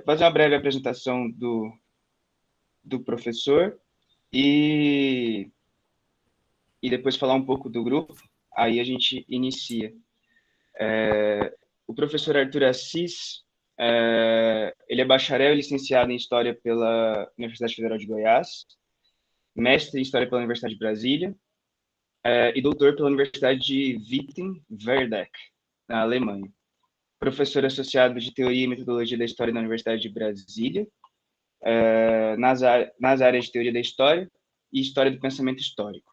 fazer uma breve apresentação do professor e depois falar um pouco do grupo, aí a gente inicia. O professor Arthur Assis, ele é bacharel e licenciado em História pela Universidade Federal de Goiás, mestre em História pela Universidade de Brasília, e doutor pela Universidade de Wittenberg, na Alemanha. Professor associado de Teoria e Metodologia da História na Universidade de Brasília, nas áreas de Teoria da História e História do Pensamento Histórico.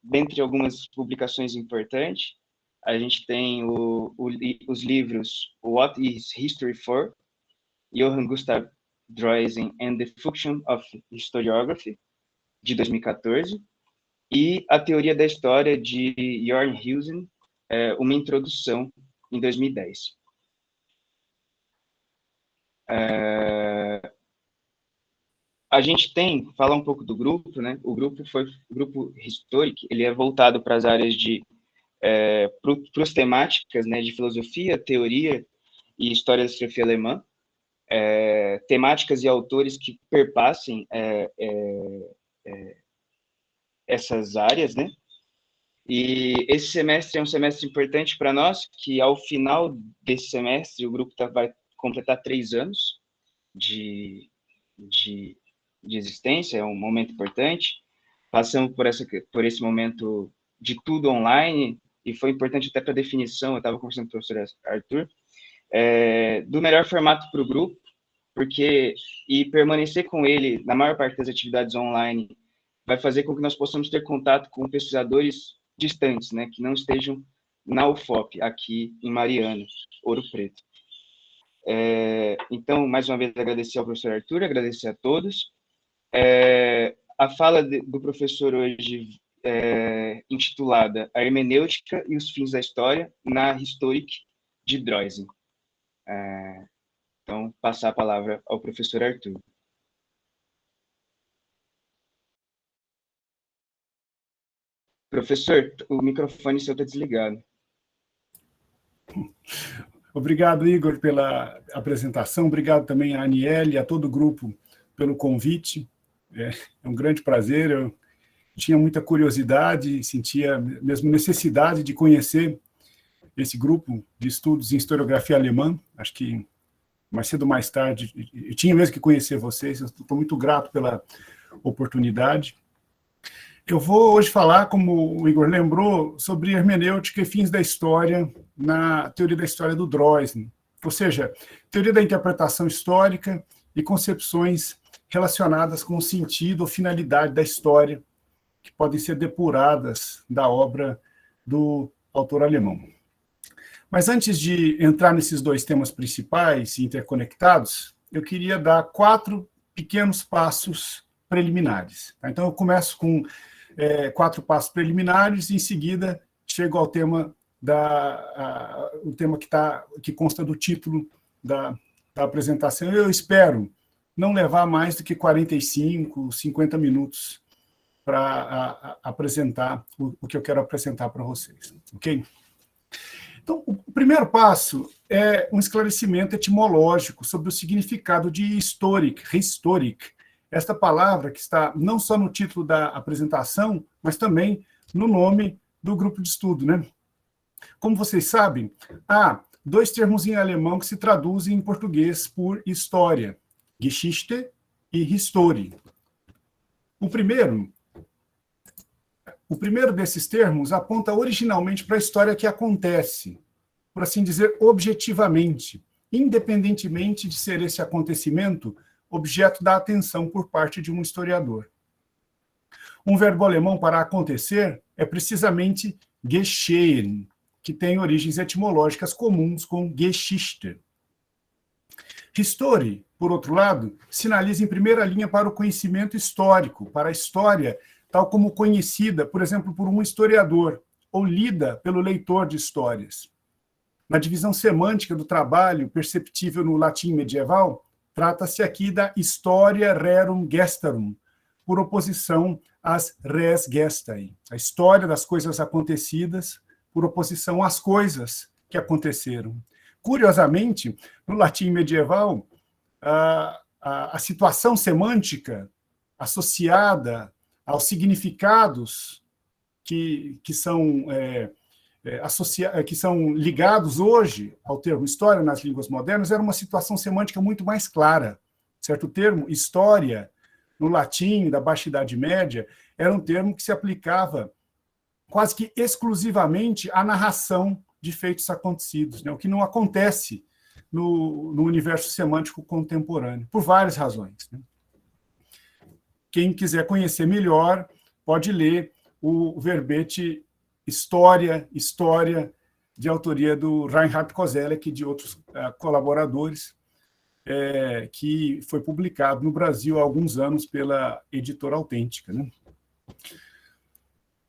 Dentre algumas publicações importantes, a gente tem os livros What is History For? Johann Gustav Droysen and the Function of Historiography, de 2014, e A Teoria da História, de Jörn Husen, uma introdução, em 2010. A gente falar um pouco do grupo, né? O grupo Historic, ele é voltado para as áreas para as temáticas, né, de filosofia, teoria e história da filosofia alemã, temáticas e autores que perpassem essas áreas, né? E esse semestre é um semestre importante para nós, que ao final desse semestre o grupo vai completar 3 anos de existência, é um momento importante. Passamos por esse momento de tudo online, e foi importante até para a definição, eu estava conversando com o professor Arthur, do melhor formato para o grupo, e permanecer com ele na maior parte das atividades online vai fazer com que nós possamos ter contato com pesquisadores distantes, né, que não estejam na UFOP, aqui em Mariana, Ouro Preto. Então, mais uma vez, agradecer ao professor Arthur, agradecer a todos. A fala do professor hoje intitulada A Hermenêutica e os Fins da História na Historic de Droysen. Então, passar a palavra ao professor Arthur. Professor, o microfone seu está desligado. Obrigado, Igor, pela apresentação. Obrigado também à Aniele e a todo o grupo pelo convite. É um grande prazer. Eu tinha muita curiosidade, sentia mesmo necessidade de conhecer esse grupo de estudos em historiografia alemã. Acho que mais cedo ou mais tarde eu tinha mesmo que conhecer vocês. Eu estou muito grato pela oportunidade. Eu vou hoje falar, como o Igor lembrou, sobre hermenêutica e fins da história na teoria da história do Droysen, ou seja, teoria da interpretação histórica e concepções relacionadas com o sentido ou finalidade da história, que podem ser depuradas da obra do autor alemão. Mas antes de entrar nesses 2 temas principais e interconectados, eu queria dar 4 pequenos passos preliminares. Então, eu começo com 4 passos preliminares e, em seguida, chego ao tema o tema que consta do título da apresentação. Eu espero não levar mais do que 45, 50 minutos para apresentar o que eu quero apresentar para vocês, ok? Então, o primeiro passo é um esclarecimento etimológico sobre o significado de historic. Esta palavra que está não só no título da apresentação, mas também no nome do grupo de estudo, né? Como vocês sabem, há 2 termos em alemão que se traduzem em português por história, Geschichte e History. O primeiro desses termos aponta originalmente para a história que acontece, por assim dizer, objetivamente, independentemente de ser esse acontecimento objeto da atenção por parte de um historiador. Um verbo alemão para acontecer é precisamente geschehen, que tem origens etimológicas comuns com Geschichte. History, por outro lado, sinaliza em primeira linha para o conhecimento histórico, para a história tal como conhecida, por exemplo, por um historiador, ou lida pelo leitor de histórias. Na divisão semântica do trabalho, perceptível no latim medieval, trata-se aqui da Historia rerum gestarum, por oposição às res gestae, a história das coisas acontecidas, por oposição às coisas que aconteceram. Curiosamente, no latim medieval, a situação semântica associada aos significados que são que são ligados hoje ao termo história nas línguas modernas, era uma situação semântica muito mais clara. Certo? O termo história, no latim da Baixa Idade Média, era um termo que se aplicava quase que exclusivamente à narração de feitos acontecidos, né? O que não acontece no universo semântico contemporâneo, por várias razões, né? Quem quiser conhecer melhor, pode ler o verbete História, de autoria do Reinhard Koselleck e de outros colaboradores, que foi publicado no Brasil há alguns anos pela Editora Autêntica, né?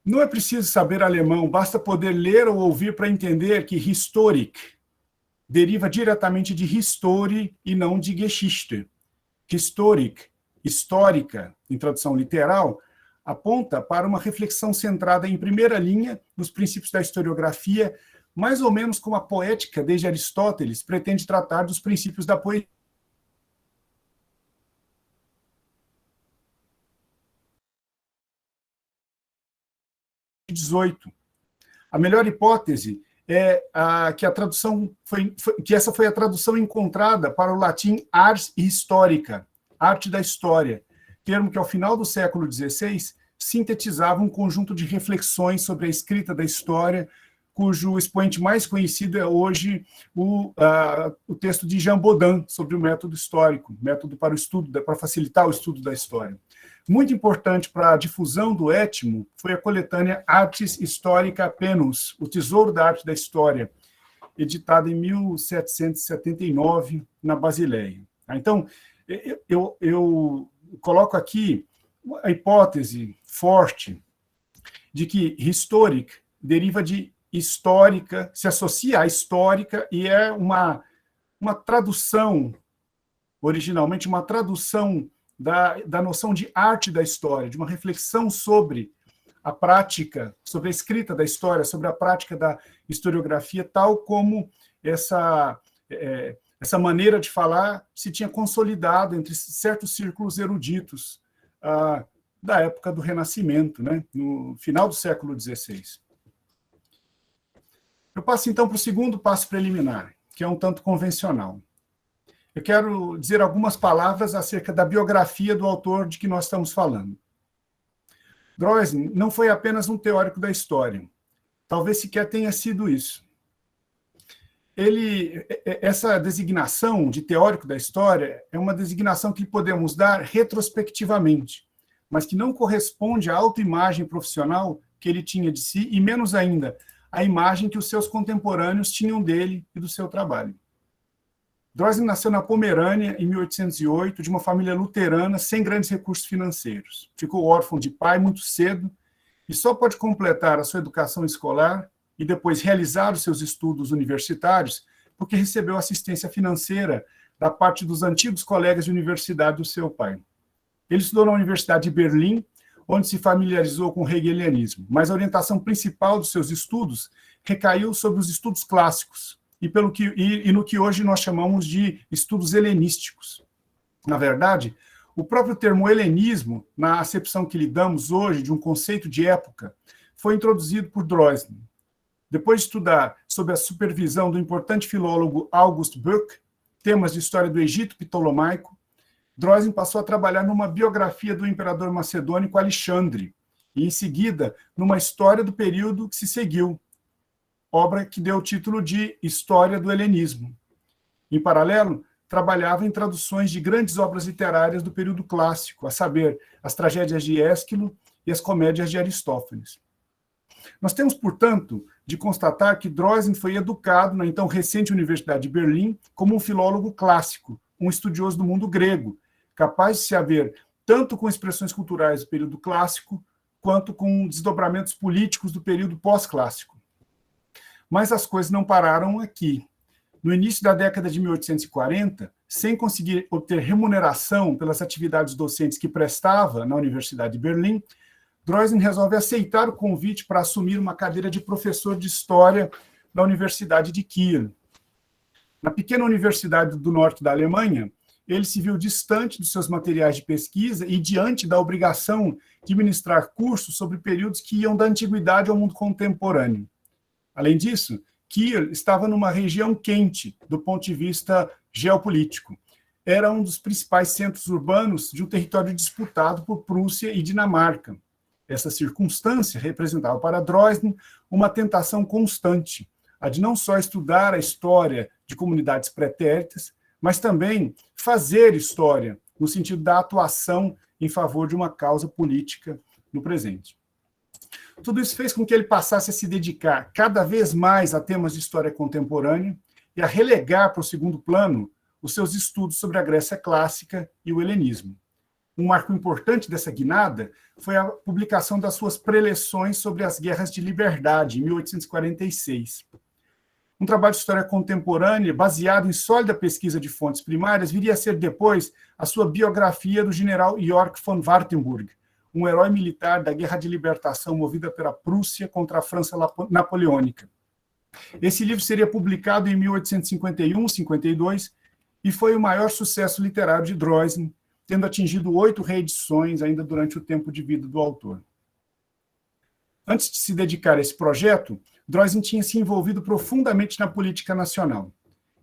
Não é preciso saber alemão, basta poder ler ou ouvir para entender que Historik deriva diretamente de History e não de Geschichte. Historik, histórica, em tradução literal, aponta para uma reflexão centrada em primeira linha nos princípios da historiografia, mais ou menos como a poética, desde Aristóteles, pretende tratar dos princípios da poesia. A melhor hipótese é que a tradução que essa foi a tradução encontrada para o latim ars historica, arte da história, termo que ao final do século XVI sintetizava um conjunto de reflexões sobre a escrita da história, cujo expoente mais conhecido é hoje o texto de Jean Bodin sobre o método histórico, método para o estudo, para facilitar o estudo da história. Muito importante para a difusão do étimo foi a coletânea Artis Historica Penus, o Tesouro da Arte da História, editada em 1779 na Basileia. Então, eu coloco aqui a hipótese forte de que historic deriva de histórica, se associa à histórica e é uma tradução, originalmente uma tradução da noção de arte da história, de uma reflexão sobre a prática, sobre a escrita da história, sobre a prática da historiografia, tal como essa maneira de falar se tinha consolidado entre certos círculos eruditos da época do Renascimento, né, no final do século XVI. Eu passo, então, para o segundo passo preliminar, que é um tanto convencional. Eu quero dizer algumas palavras acerca da biografia do autor de que nós estamos falando. Droysen não foi apenas um teórico da história. Talvez sequer tenha sido isso. Essa designação de teórico da história é uma designação que podemos dar retrospectivamente, mas que não corresponde à autoimagem profissional que ele tinha de si, e menos ainda, à imagem que os seus contemporâneos tinham dele e do seu trabalho. Droysen nasceu na Pomerânia, em 1808, de uma família luterana sem grandes recursos financeiros. Ficou órfão de pai muito cedo e só pôde completar a sua educação escolar e depois realizar os seus estudos universitários porque recebeu assistência financeira da parte dos antigos colegas de universidade do seu pai. Ele estudou na Universidade de Berlim, onde se familiarizou com o hegelianismo, mas a orientação principal dos seus estudos recaiu sobre os estudos clássicos, e no que hoje nós chamamos de estudos helenísticos. Na verdade, o próprio termo helenismo, na acepção que lhe damos hoje de um conceito de época, foi introduzido por Droysen. Depois de estudar sob a supervisão do importante filólogo August Böck, temas de história do Egito Ptolomaico, Droysen passou a trabalhar numa biografia do imperador macedônico Alexandre, e em seguida numa história do período que se seguiu, obra que deu o título de História do Helenismo. Em paralelo, trabalhava em traduções de grandes obras literárias do período clássico, a saber, as tragédias de Ésquilo e as comédias de Aristófanes. Nós temos, portanto, de constatar que Droysen foi educado na então recente Universidade de Berlim como um filólogo clássico, um estudioso do mundo grego, capaz de se haver tanto com expressões culturais do período clássico, quanto com desdobramentos políticos do período pós-clássico. Mas as coisas não pararam aqui. No início da década de 1840, sem conseguir obter remuneração pelas atividades docentes que prestava na Universidade de Berlim, Droysen resolve aceitar o convite para assumir uma cadeira de professor de História na Universidade de Kiel. Na pequena universidade do norte da Alemanha, ele se viu distante dos seus materiais de pesquisa e diante da obrigação de ministrar cursos sobre períodos que iam da antiguidade ao mundo contemporâneo. Além disso, Kiel estava numa região quente do ponto de vista geopolítico. Era um dos principais centros urbanos de um território disputado por Prússia e Dinamarca. Essa circunstância representava para Droysen uma tentação constante, a de não só estudar a história de comunidades pretéritas, mas também fazer história, no sentido da atuação em favor de uma causa política no presente. Tudo isso fez com que ele passasse a se dedicar cada vez mais a temas de história contemporânea e a relegar para o segundo plano os seus estudos sobre a Grécia clássica e o helenismo. Um marco importante dessa guinada foi a publicação das suas preleções sobre as guerras de liberdade, em 1846. Um trabalho de história contemporânea, baseado em sólida pesquisa de fontes primárias, viria a ser depois a sua biografia do general Yorck von Wartenburg, um herói militar da Guerra de Libertação movida pela Prússia contra a França napoleônica. Esse livro seria publicado em 1851-52 e foi o maior sucesso literário de Droysen, tendo atingido 8 reedições ainda durante o tempo de vida do autor. Antes de se dedicar a esse projeto, Droysen tinha se envolvido profundamente na política nacional.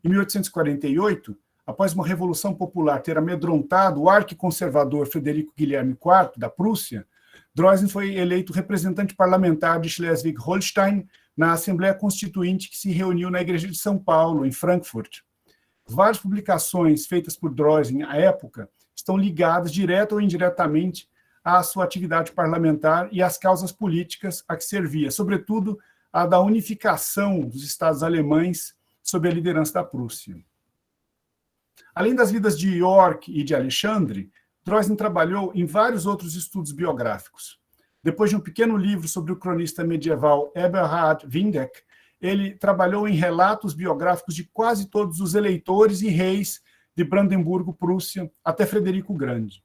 Em 1848, após uma revolução popular ter amedrontado o arquiconservador Frederico Guilherme IV, da Prússia, Droysen foi eleito representante parlamentar de Schleswig-Holstein na Assembleia Constituinte que se reuniu na Igreja de São Paulo, em Frankfurt. Várias publicações feitas por Droysen à época estão ligadas, direta ou indiretamente, à sua atividade parlamentar e às causas políticas a que servia, sobretudo a da unificação dos estados alemães sob a liderança da Prússia. Além das vidas de Yorck e de Alexandre, Droysen trabalhou em vários outros estudos biográficos. Depois de um pequeno livro sobre o cronista medieval Eberhard Windeck, ele trabalhou em relatos biográficos de quase todos os eleitores e reis de Brandemburgo, Prússia, até Frederico o Grande, ou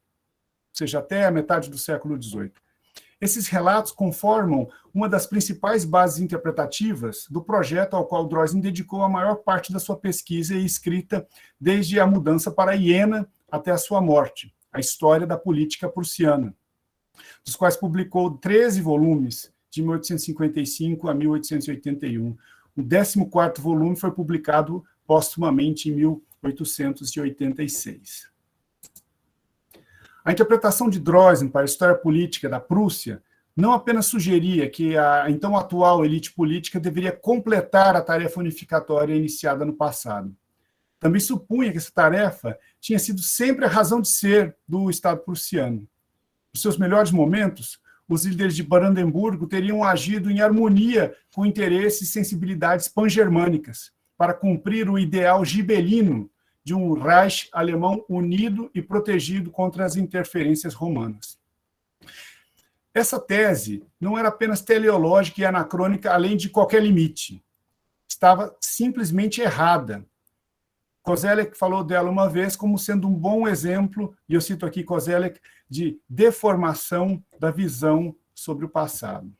seja, até a metade do século XVIII. Esses relatos conformam uma das principais bases interpretativas do projeto ao qual Droysen dedicou a maior parte da sua pesquisa e escrita desde a mudança para Iena até a sua morte, a história da política prussiana, dos quais publicou 13 volumes, de 1855 a 1881. O 14º volume foi publicado póstumamente em 1886. A interpretação de Droysen para a história política da Prússia não apenas sugeria que a então atual elite política deveria completar a tarefa unificatória iniciada no passado. Também supunha que essa tarefa tinha sido sempre a razão de ser do Estado prussiano. Nos seus melhores momentos, os líderes de Brandemburgo teriam agido em harmonia com interesses e sensibilidades pan-germânicas para cumprir o ideal gibelino de um Reich alemão unido e protegido contra as interferências romanas. Essa tese não era apenas teleológica e anacrônica, além de qualquer limite. Estava simplesmente errada. Koselleck falou dela uma vez como sendo um bom exemplo, e eu cito aqui Koselleck, de deformação da visão sobre o passado.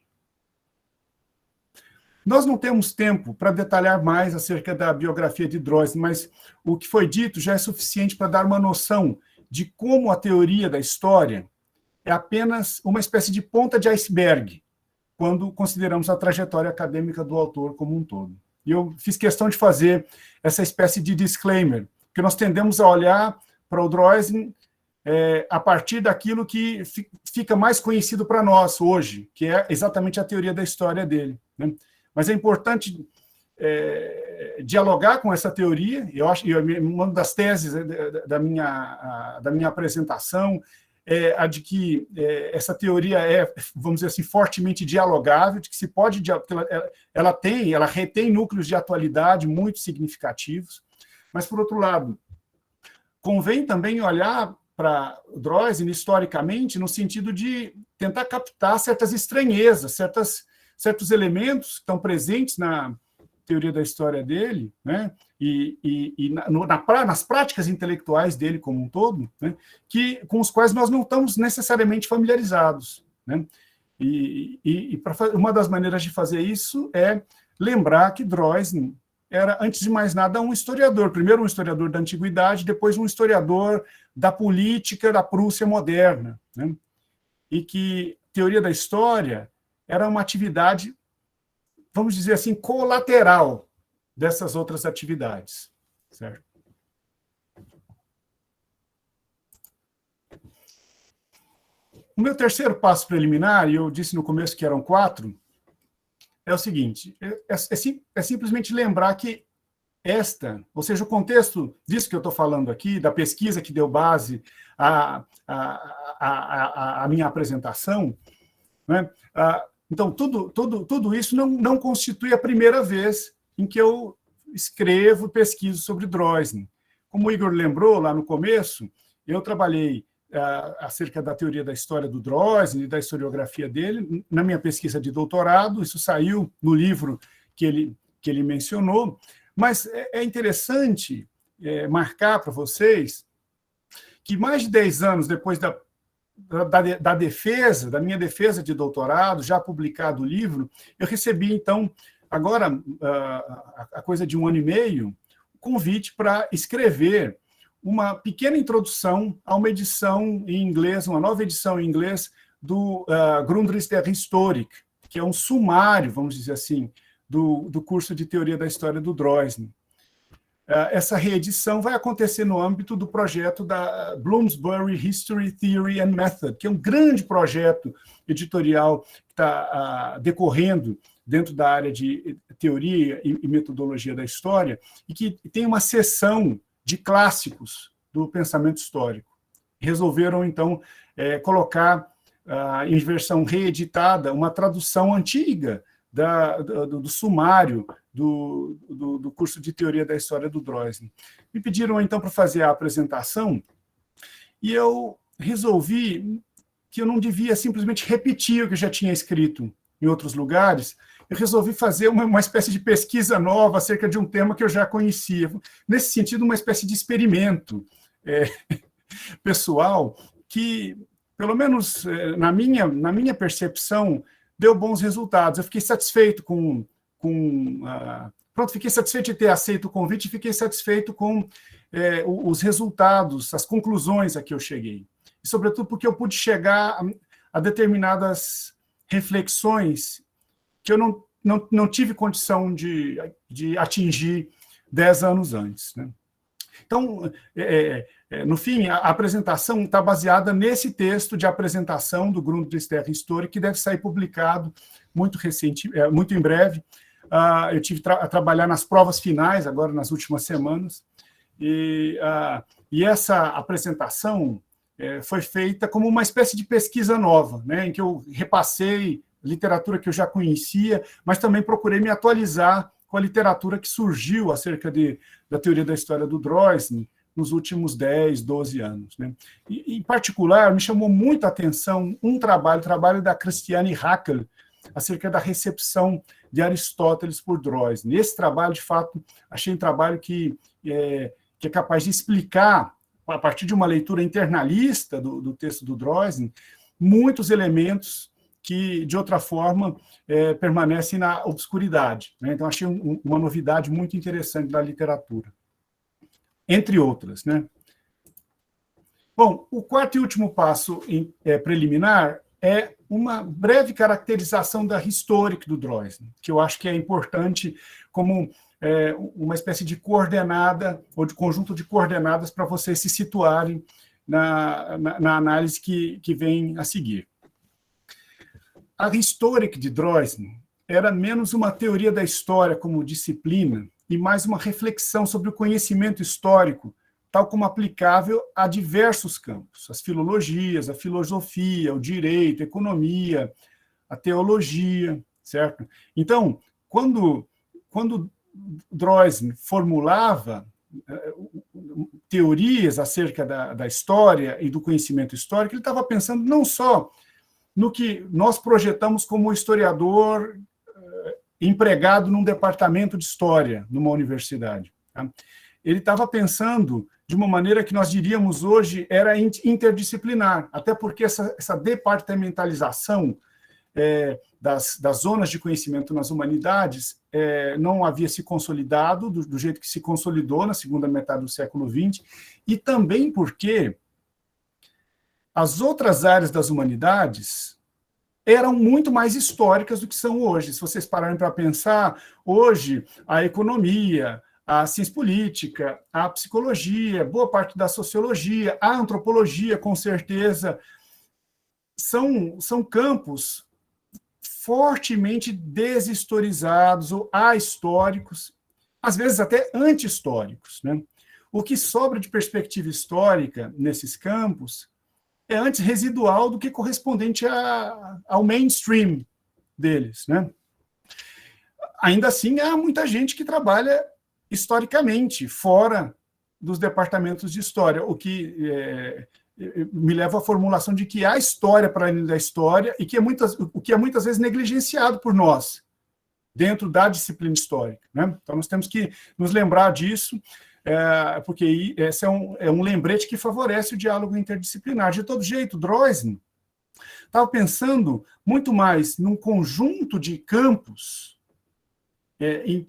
Nós não temos tempo para detalhar mais acerca da biografia de Droysen, mas o que foi dito já é suficiente para dar uma noção de como a teoria da história é apenas uma espécie de ponta de iceberg, quando consideramos a trajetória acadêmica do autor como um todo. E eu fiz questão de fazer essa espécie de disclaimer, porque nós tendemos a olhar para o Droysen a partir daquilo que fica mais conhecido para nós hoje, que é exatamente a teoria da história dele, né? Mas é importante dialogar com essa teoria. Eu acho, uma das teses da minha apresentação é a de que essa teoria é, vamos dizer assim, fortemente dialogável, de que se pode, ela retém núcleos de atualidade muito significativos, mas, por outro lado, convém também olhar para Droysen historicamente no sentido de tentar captar certas estranhezas, certos elementos que estão presentes na teoria da história dele, né, nas práticas intelectuais dele como um todo, né, com os quais nós não estamos necessariamente familiarizados, né? Uma das maneiras de fazer isso é lembrar que Droysen era, antes de mais nada, um historiador. Primeiro um historiador da antiguidade, depois um historiador da política da Prússia moderna, né? E que teoria da história era uma atividade, vamos dizer assim, colateral dessas outras atividades, certo? O meu terceiro passo preliminar, e eu disse no começo que eram 4, é o seguinte, é simplesmente lembrar que ou seja, o contexto disso que eu estou falando aqui, da pesquisa que deu base à minha apresentação, né? Então, tudo isso não constitui a primeira vez em que eu escrevo e pesquiso sobre Droysen. Como o Igor lembrou lá no começo, eu trabalhei acerca da teoria da história do Droysen e da historiografia dele na minha pesquisa de doutorado. Isso saiu no livro que ele mencionou, mas é interessante marcar para vocês que mais de 10 anos depois da minha defesa de doutorado, já publicado o livro, eu recebi, então, agora, a coisa de 1 ano e meio, o convite para escrever uma pequena introdução a uma edição em inglês, uma nova edição em inglês do Grundrisse der Historik, que é um sumário, vamos dizer assim, do curso de Teoria da História do Droysen. Essa reedição vai acontecer no âmbito do projeto da Bloomsbury History, Theory and Method, que é um grande projeto editorial que está decorrendo dentro da área de teoria e metodologia da história, e que tem uma seção de clássicos do pensamento histórico. Resolveram, então, colocar em versão reeditada uma tradução antiga do sumário do curso de Teoria da História do Droysen. Me pediram, então, para fazer a apresentação, e eu resolvi que eu não devia simplesmente repetir o que eu já tinha escrito em outros lugares. Eu resolvi fazer uma espécie de pesquisa nova acerca de um tema que eu já conhecia. Nesse sentido, uma espécie de experimento pessoal que, pelo menos na minha percepção, deu bons resultados. Eu fiquei satisfeito fiquei satisfeito de ter aceito o convite e fiquei satisfeito com os resultados, as conclusões a que eu cheguei. E, sobretudo, porque eu pude chegar a determinadas reflexões que eu não tive condição de atingir 10 anos antes, né? Então, no fim, a apresentação está baseada nesse texto de apresentação do Grundrisse der Historik, que deve sair publicado muito em breve. Eu tive a trabalhar nas provas finais, agora nas últimas semanas, e essa apresentação foi feita como uma espécie de pesquisa nova, né, em que eu repassei literatura que eu já conhecia, mas também procurei me atualizar com a literatura que surgiu acerca da teoria da história do Droysen nos últimos 10, 12 anos, né? E, em particular, me chamou muita atenção o trabalho da Christiane Hackel, acerca da recepção de Aristóteles por Droysen. Esse trabalho, de fato, achei um trabalho que é capaz de explicar, a partir de uma leitura internalista do texto do Droysen, muitos elementos que, de outra forma, permanecem na obscuridade, né? Então, achei uma novidade muito interessante da literatura, entre outras, né? Bom, o quarto e último passo preliminar é uma breve caracterização da Historik do Droysen, que eu acho que é importante como uma espécie de coordenada, ou de conjunto de coordenadas para vocês se situarem na análise que vem a seguir. A Historik de Droysen era menos uma teoria da história como disciplina e mais uma reflexão sobre o conhecimento histórico, tal como aplicável a diversos campos, as filologias, a filosofia, o direito, a economia, a teologia, certo? Então, quando Droysen formulava teorias acerca da história e do conhecimento histórico, ele estava pensando não só no que nós projetamos como historiador empregado num departamento de história numa universidade, tá? Ele estava pensando de uma maneira que nós diríamos hoje era interdisciplinar, até porque essa departamentalização das zonas de conhecimento nas humanidades não havia se consolidado do jeito que se consolidou na segunda metade do século XX, e também porque as outras áreas das humanidades eram muito mais históricas do que são hoje. Se vocês pararem para pensar, hoje a economia, a ciência política, a psicologia, boa parte da sociologia, a antropologia, com certeza, são campos fortemente deshistorizados ou ahistóricos, às vezes até anti-históricos, né? O que sobra de perspectiva histórica nesses campos é antes residual do que correspondente ao mainstream deles, né? Ainda assim, há muita gente que trabalha historicamente fora dos departamentos de história, o que me leva à formulação de que há história para além da história e o que é muitas vezes negligenciado por nós, dentro da disciplina histórica, né? Então, nós temos que nos lembrar disso, porque esse é um lembrete que favorece o diálogo interdisciplinar. De todo jeito, Droysen estava pensando muito mais num conjunto de campos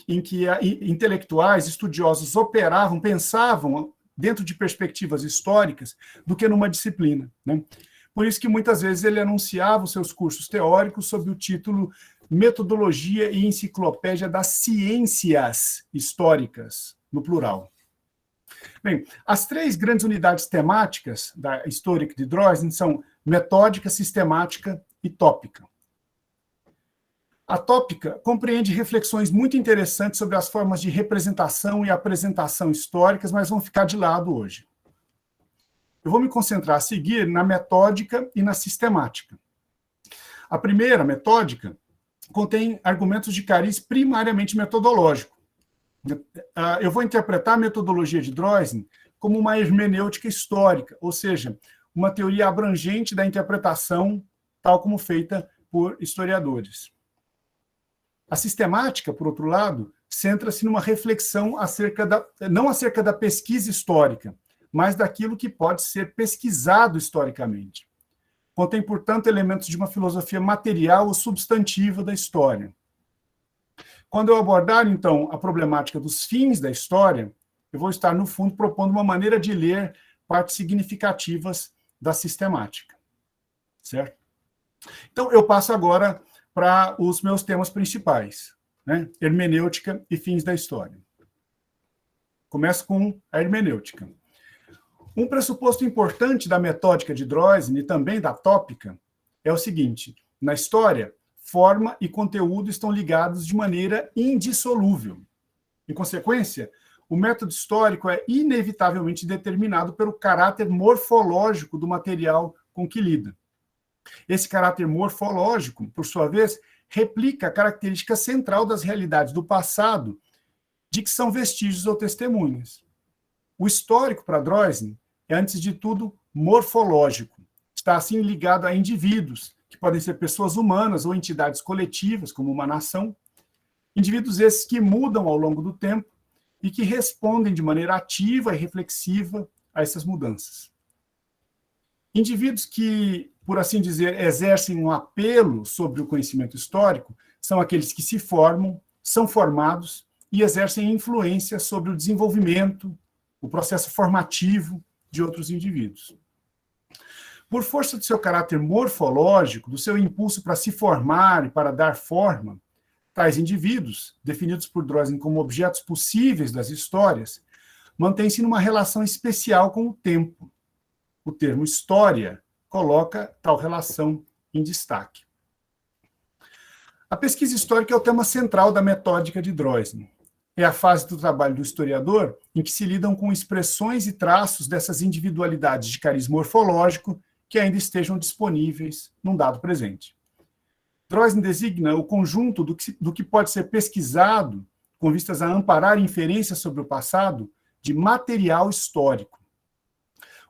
em que intelectuais, estudiosos operavam, pensavam dentro de perspectivas históricas, do que numa disciplina, né? Por isso que muitas vezes ele anunciava os seus cursos teóricos sob o título Metodologia e Enciclopédia das Ciências Históricas, no plural. Bem, as 3 grandes unidades temáticas da Histórica de Droysen são metódica, sistemática e tópica. A tópica compreende reflexões muito interessantes sobre as formas de representação e apresentação históricas, mas vão ficar de lado hoje. Eu vou me concentrar a seguir na metódica e na sistemática. A primeira, metódica, contém argumentos de cariz primariamente metodológico. Eu vou interpretar a metodologia de Droysen como uma hermenêutica histórica, ou seja, uma teoria abrangente da interpretação, tal como feita por historiadores. A sistemática, por outro lado, centra-se numa reflexão não acerca da pesquisa histórica, mas daquilo que pode ser pesquisado historicamente. Contém, portanto, elementos de uma filosofia material ou substantiva da história. Quando eu abordar, então, a problemática dos fins da história, eu vou estar, no fundo, propondo uma maneira de ler partes significativas da sistemática. Certo? Então, eu passo agora para os meus temas principais, né? Hermenêutica e fins da história. Começo com a hermenêutica. Um pressuposto importante da metódica de Droysen e também da tópica é o seguinte: na história, forma e conteúdo estão ligados de maneira indissolúvel. Em consequência, o método histórico é inevitavelmente determinado pelo caráter morfológico do material com que lida. Esse caráter morfológico, por sua vez, replica a característica central das realidades do passado, de que são vestígios ou testemunhas. O histórico, para Droysen, é, antes de tudo, morfológico. Está, assim, ligado a indivíduos, que podem ser pessoas humanas ou entidades coletivas, como uma nação. Indivíduos esses que mudam ao longo do tempo e que respondem de maneira ativa e reflexiva a essas mudanças. Indivíduos que, por assim dizer, exercem um apelo sobre o conhecimento histórico são aqueles que se formam, são formados e exercem influência sobre o desenvolvimento, o processo formativo de outros indivíduos. Por força do seu caráter morfológico, do seu impulso para se formar e para dar forma, tais indivíduos, definidos por Droysen como objetos possíveis das histórias, mantêm-se numa relação especial com o tempo. O termo história coloca tal relação em destaque. A pesquisa histórica é o tema central da metódica de Droysen. É a fase do trabalho do historiador em que se lidam com expressões e traços dessas individualidades de cariz morfológico que ainda estejam disponíveis num dado presente. Droysen designa o conjunto do que pode ser pesquisado com vistas a amparar inferências sobre o passado de material histórico.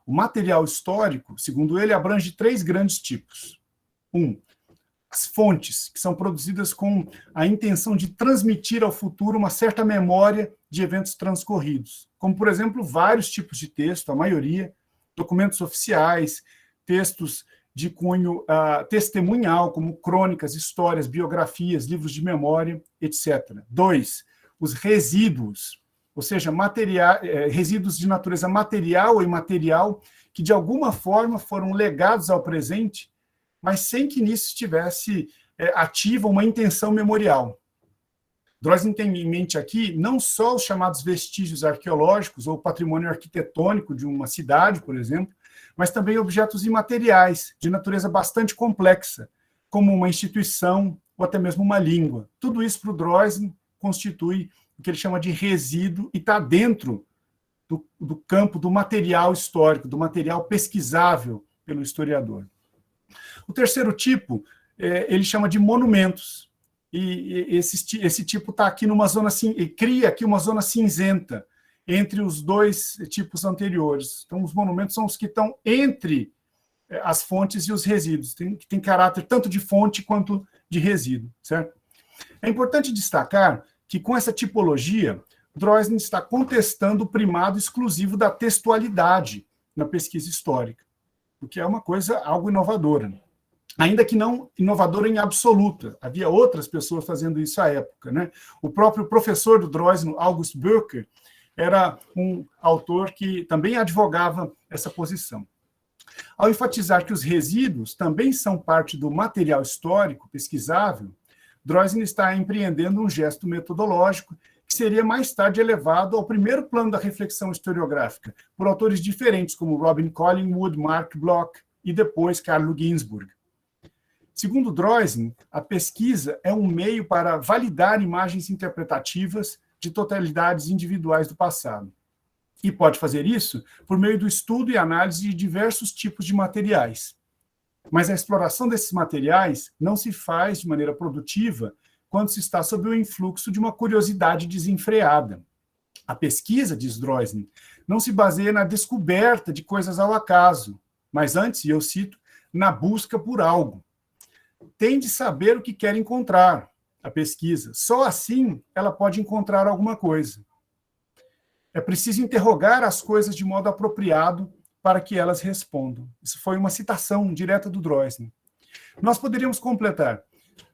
O material histórico, segundo ele, abrange 3 grandes tipos. 1. As fontes, que são produzidas com a intenção de transmitir ao futuro uma certa memória de eventos transcorridos, como, por exemplo, vários tipos de texto, a maioria, documentos oficiais, textos de cunho testemunhal, como crônicas, histórias, biografias, livros de memória, etc. 2, os resíduos, ou seja, resíduos de natureza material ou imaterial, que de alguma forma foram legados ao presente, mas sem que nisso estivesse ativa uma intenção memorial. Droysen tem em mente aqui não só os chamados vestígios arqueológicos ou patrimônio arquitetônico de uma cidade, por exemplo, mas também objetos imateriais, de natureza bastante complexa, como uma instituição ou até mesmo uma língua. Tudo isso para o Droysen constitui o que ele chama de resíduo e está dentro do campo do material histórico, do material pesquisável pelo historiador. O terceiro tipo, ele chama de monumentos. E esse tipo está aqui numa zona, cria aqui uma zona cinzenta entre os dois tipos anteriores. Então, os monumentos são os que estão entre as fontes e os resíduos, que tem caráter tanto de fonte quanto de resíduo, certo? É importante destacar que, com essa tipologia, Droysen está contestando o primado exclusivo da textualidade na pesquisa histórica, o que é uma coisa algo inovadora. Ainda que não inovadora em absoluta. Havia outras pessoas fazendo isso à época, né? O próprio professor do Droysen, August Böcker, era um autor que também advogava essa posição. Ao enfatizar que os resíduos também são parte do material histórico pesquisável, Droysen está empreendendo um gesto metodológico que seria mais tarde elevado ao primeiro plano da reflexão historiográfica, por autores diferentes, como Robin Collingwood, Mark Bloch e depois Carlo Ginzburg. Segundo Droysen, a pesquisa é um meio para validar imagens interpretativas de totalidades individuais do passado. E pode fazer isso por meio do estudo e análise de diversos tipos de materiais. Mas a exploração desses materiais não se faz de maneira produtiva quando se está sob o influxo de uma curiosidade desenfreada. A pesquisa, diz Droysen, não se baseia na descoberta de coisas ao acaso, mas antes, e eu cito, na busca por algo. Tem de saber o que quer encontrar, a pesquisa. Só assim ela pode encontrar alguma coisa. É preciso interrogar as coisas de modo apropriado para que elas respondam. Isso foi uma citação direta do Droysen. Nós poderíamos completar.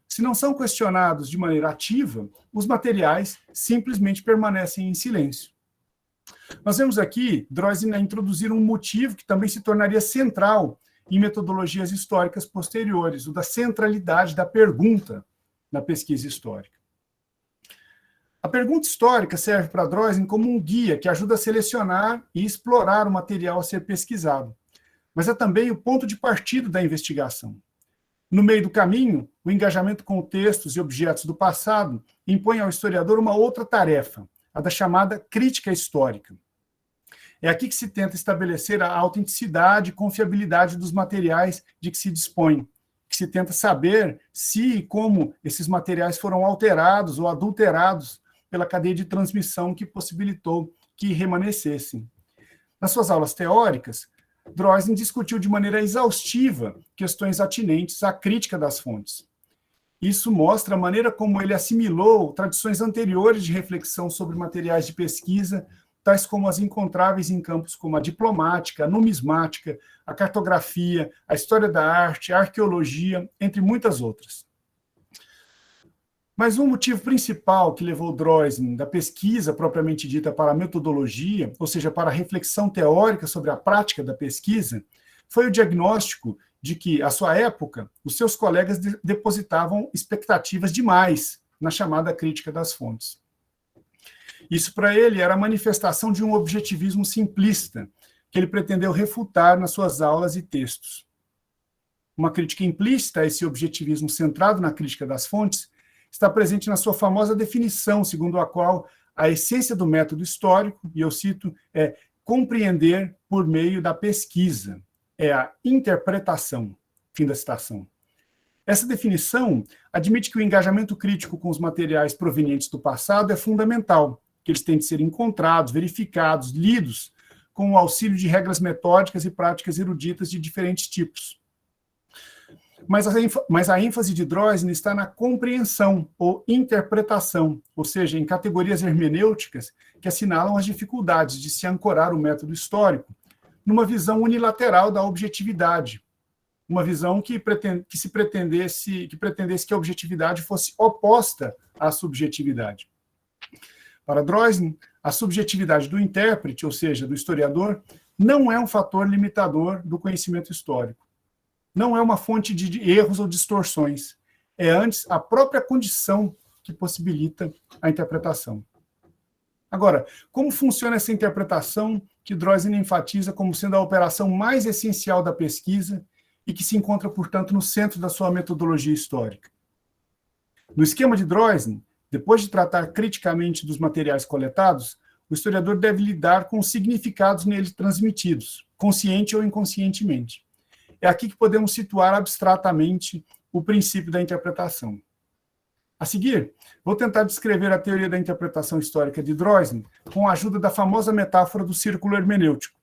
Se não são questionados de maneira ativa, os materiais simplesmente permanecem em silêncio. Nós vemos aqui Droysen introduzir um motivo que também se tornaria central em metodologias históricas posteriores, o da centralidade da pergunta na pesquisa histórica. A pergunta histórica serve para Droysen como um guia que ajuda a selecionar e explorar o material a ser pesquisado, mas é também o ponto de partida da investigação. No meio do caminho, o engajamento com textos e objetos do passado impõe ao historiador uma outra tarefa, a da chamada crítica histórica. É aqui que se tenta estabelecer a autenticidade e confiabilidade dos materiais de que se dispõe, que se tenta saber se e como esses materiais foram alterados ou adulterados pela cadeia de transmissão que possibilitou que remanescessem. Nas suas aulas teóricas, Droysen discutiu de maneira exaustiva questões atinentes à crítica das fontes. Isso mostra a maneira como ele assimilou tradições anteriores de reflexão sobre materiais de pesquisa, tais como as encontráveis em campos como a diplomática, a numismática, a cartografia, a história da arte, a arqueologia, entre muitas outras. Mas um motivo principal que levou Droysen da pesquisa propriamente dita para a metodologia, ou seja, para a reflexão teórica sobre a prática da pesquisa, foi o diagnóstico de que, à sua época, os seus colegas depositavam expectativas demais na chamada crítica das fontes. Isso, para ele, era a manifestação de um objetivismo simplista, que ele pretendeu refutar nas suas aulas e textos. Uma crítica implícita a esse objetivismo centrado na crítica das fontes está presente na sua famosa definição, segundo a qual a essência do método histórico, e eu cito, é compreender por meio da pesquisa, é a interpretação. Fim da citação. Essa definição admite que o engajamento crítico com os materiais provenientes do passado é fundamental, que eles têm de ser encontrados, verificados, lidos, com o auxílio de regras metódicas e práticas eruditas de diferentes tipos. Mas a ênfase de Droysen está na compreensão ou interpretação, ou seja, em categorias hermenêuticas que assinalam as dificuldades de se ancorar o método histórico numa visão unilateral da objetividade, uma visão que pretendesse que a objetividade fosse oposta à subjetividade. Para Droysen, a subjetividade do intérprete, ou seja, do historiador, não é um fator limitador do conhecimento histórico. Não é uma fonte de erros ou distorções. É antes a própria condição que possibilita a interpretação. Agora, como funciona essa interpretação que Droysen enfatiza como sendo a operação mais essencial da pesquisa e que se encontra, portanto, no centro da sua metodologia histórica? No esquema de Droysen, depois de tratar criticamente dos materiais coletados, o historiador deve lidar com os significados neles transmitidos, consciente ou inconscientemente. É aqui que podemos situar abstratamente o princípio da interpretação. A seguir, vou tentar descrever a teoria da interpretação histórica de Droysen com a ajuda da famosa metáfora do círculo hermenêutico,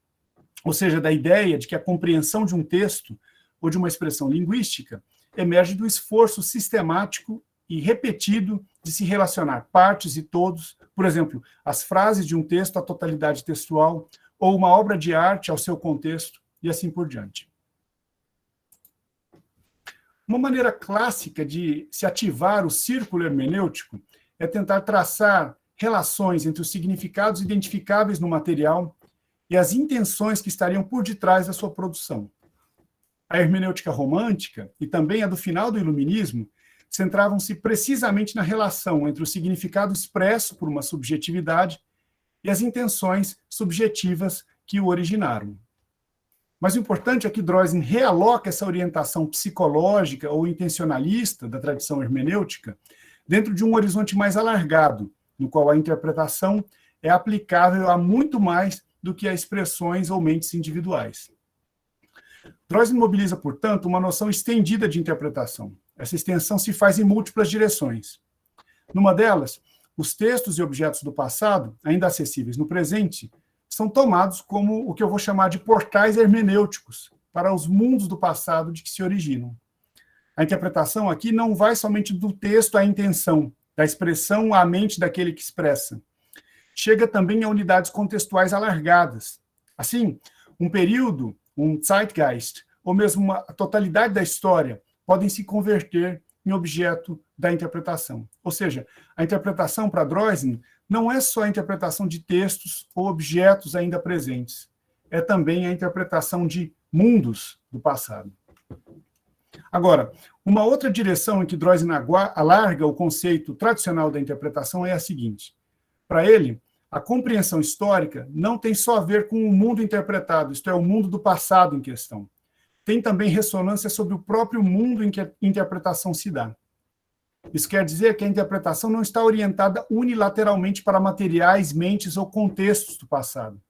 ou seja, da ideia de que a compreensão de um texto ou de uma expressão linguística emerge do esforço sistemático e repetido de se relacionar partes e todos, por exemplo, as frases de um texto à totalidade textual, ou uma obra de arte ao seu contexto, e assim por diante. Uma maneira clássica de se ativar o círculo hermenêutico é tentar traçar relações entre os significados identificáveis no material e as intenções que estariam por detrás da sua produção. A hermenêutica romântica, e também a do final do Iluminismo, centravam-se precisamente na relação entre o significado expresso por uma subjetividade e as intenções subjetivas que o originaram. Mas o importante é que Droysen realoca essa orientação psicológica ou intencionalista da tradição hermenêutica dentro de um horizonte mais alargado, no qual a interpretação é aplicável a muito mais do que a expressões ou mentes individuais. Droysen mobiliza, portanto, uma noção estendida de interpretação. Essa extensão se faz em múltiplas direções. Numa delas, os textos e objetos do passado, ainda acessíveis no presente, são tomados como o que eu vou chamar de portais hermenêuticos para os mundos do passado de que se originam. A interpretação aqui não vai somente do texto à intenção, da expressão à mente daquele que expressa. Chega também a unidades contextuais alargadas. Assim, um período, um Zeitgeist, ou mesmo a totalidade da história, podem se converter em objeto da interpretação. Ou seja, a interpretação para Droysen não é só a interpretação de textos ou objetos ainda presentes, é também a interpretação de mundos do passado. Agora, uma outra direção em que Droysen alarga o conceito tradicional da interpretação é a seguinte. Para ele, a compreensão histórica não tem só a ver com o mundo interpretado, isto é, o mundo do passado em questão. Tem também ressonância sobre o próprio mundo em que a interpretação se dá. Isso quer dizer que a interpretação não está orientada unilateralmente para materiais, mentes ou contextos do passado.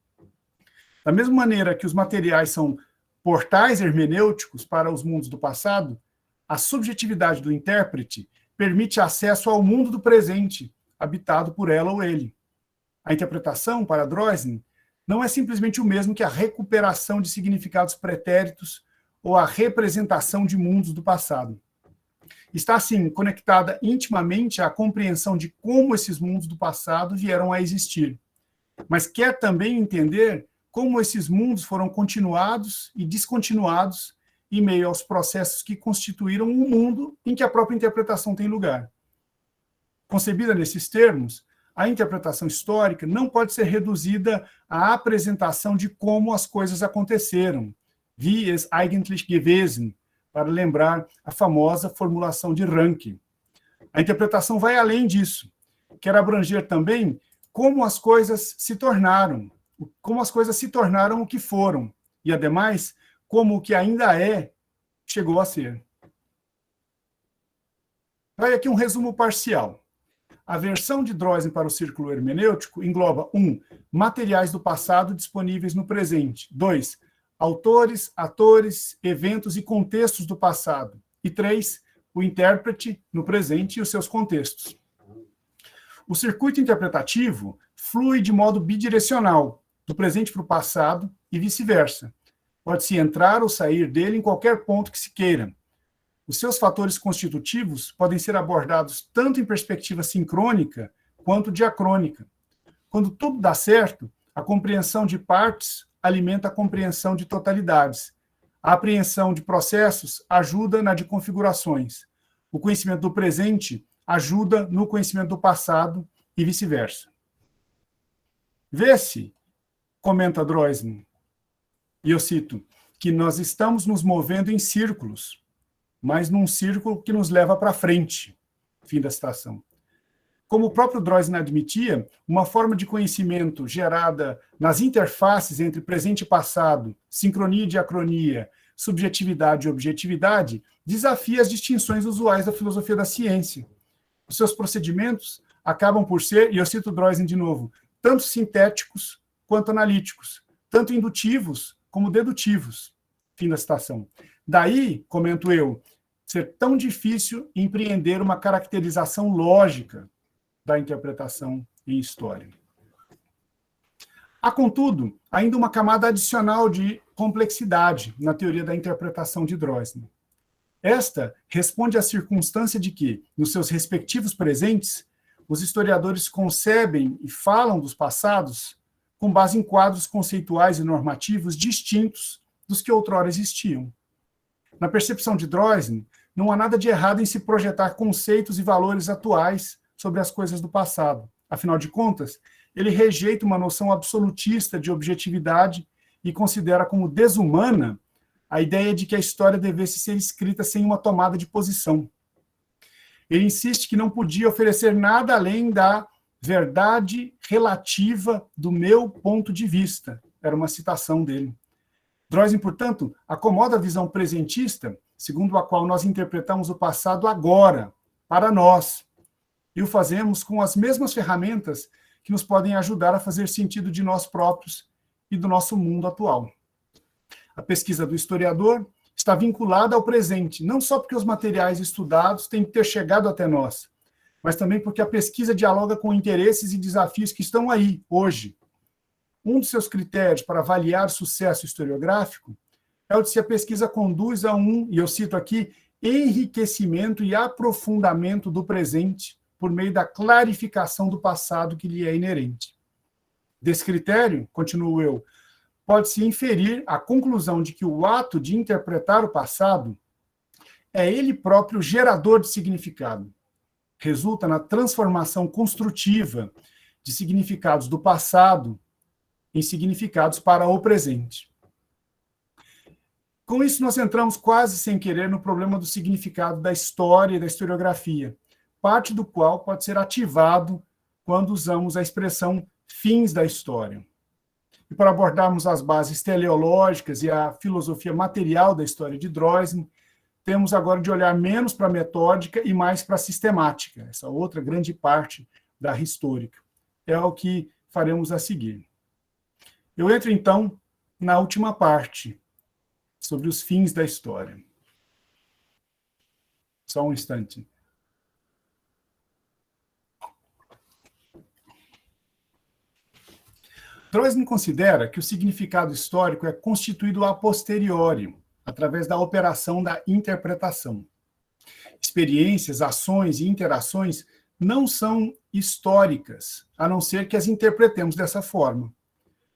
Da mesma maneira que os materiais são portais hermenêuticos para os mundos do passado, a subjetividade do intérprete permite acesso ao mundo do presente, habitado por ela ou ele. A interpretação, para Droysen, não é simplesmente o mesmo que a recuperação de significados pretéritos ou a representação de mundos do passado. Está, assim, conectada intimamente à compreensão de como esses mundos do passado vieram a existir, mas quer também entender como esses mundos foram continuados e descontinuados em meio aos processos que constituíram o mundo em que a própria interpretação tem lugar. Concebida nesses termos, a interpretação histórica não pode ser reduzida à apresentação de como as coisas aconteceram, wie es eigentlich gewesen, para lembrar a famosa formulação de Ranke. A interpretação vai além disso, quer abranger também como as coisas se tornaram o que foram, e, ademais, como o que ainda é, chegou a ser. Vai aqui um resumo parcial. A versão de Droysen para o círculo hermenêutico engloba 1. Materiais do passado disponíveis no presente. 2. Autores, atores, eventos e contextos do passado. E 3. O intérprete no presente e os seus contextos. O circuito interpretativo flui de modo bidirecional, do presente para o passado e vice-versa. Pode-se entrar ou sair dele em qualquer ponto que se queira. Os seus fatores constitutivos podem ser abordados tanto em perspectiva sincrônica quanto diacrônica. Quando tudo dá certo, a compreensão de partes alimenta a compreensão de totalidades. A apreensão de processos ajuda na de configurações. O conhecimento do presente ajuda no conhecimento do passado e vice-versa. Vê-se, comenta Droysen, e eu cito, que nós estamos nos movendo em círculos, mas num círculo que nos leva para frente. Fim da citação. Como o próprio Droysen admitia, uma forma de conhecimento gerada nas interfaces entre presente e passado, sincronia e diacronia, subjetividade e objetividade, desafia as distinções usuais da filosofia da ciência. Os seus procedimentos acabam por ser, e eu cito Droysen de novo, tanto sintéticos quanto analíticos, tanto indutivos como dedutivos. Fim da citação. Daí, comento eu, ser tão difícil empreender uma caracterização lógica da interpretação em história. Há, contudo, ainda uma camada adicional de complexidade na teoria da interpretação de Droysen. Esta responde à circunstância de que, nos seus respectivos presentes, os historiadores concebem e falam dos passados com base em quadros conceituais e normativos distintos dos que outrora existiam. Na percepção de Droysen, não há nada de errado em se projetar conceitos e valores atuais sobre as coisas do passado. Afinal de contas, ele rejeita uma noção absolutista de objetividade e considera como desumana a ideia de que a história devesse ser escrita sem uma tomada de posição. Ele insiste que não podia oferecer nada além da verdade relativa do meu ponto de vista. Era uma citação dele. Droysen, portanto, acomoda a visão presentista, segundo a qual nós interpretamos o passado agora, para nós, e o fazemos com as mesmas ferramentas que nos podem ajudar a fazer sentido de nós próprios e do nosso mundo atual. A pesquisa do historiador está vinculada ao presente, não só porque os materiais estudados têm que ter chegado até nós, mas também porque a pesquisa dialoga com interesses e desafios que estão aí, hoje. Um dos seus critérios para avaliar sucesso historiográfico é o de se a pesquisa conduz a e eu cito aqui, enriquecimento e aprofundamento do presente por meio da clarificação do passado que lhe é inerente. Desse critério, continuo eu, pode-se inferir a conclusão de que o ato de interpretar o passado é ele próprio gerador de significado. Resulta na transformação construtiva de significados do passado em significados para o presente. Com isso, nós entramos quase sem querer no problema do significado da história e da historiografia, parte do qual pode ser ativado quando usamos a expressão fins da história. E para abordarmos as bases teleológicas e a filosofia material da história de Droysen, temos agora de olhar menos para a metódica e mais para a sistemática, essa outra grande parte da histórica. É o que faremos a seguir. Eu entro, então, na última parte, sobre os fins da história. Só um instante. Droysen considera que o significado histórico é constituído a posteriori, através da operação da interpretação. Experiências, ações e interações não são históricas, a não ser que as interpretemos dessa forma.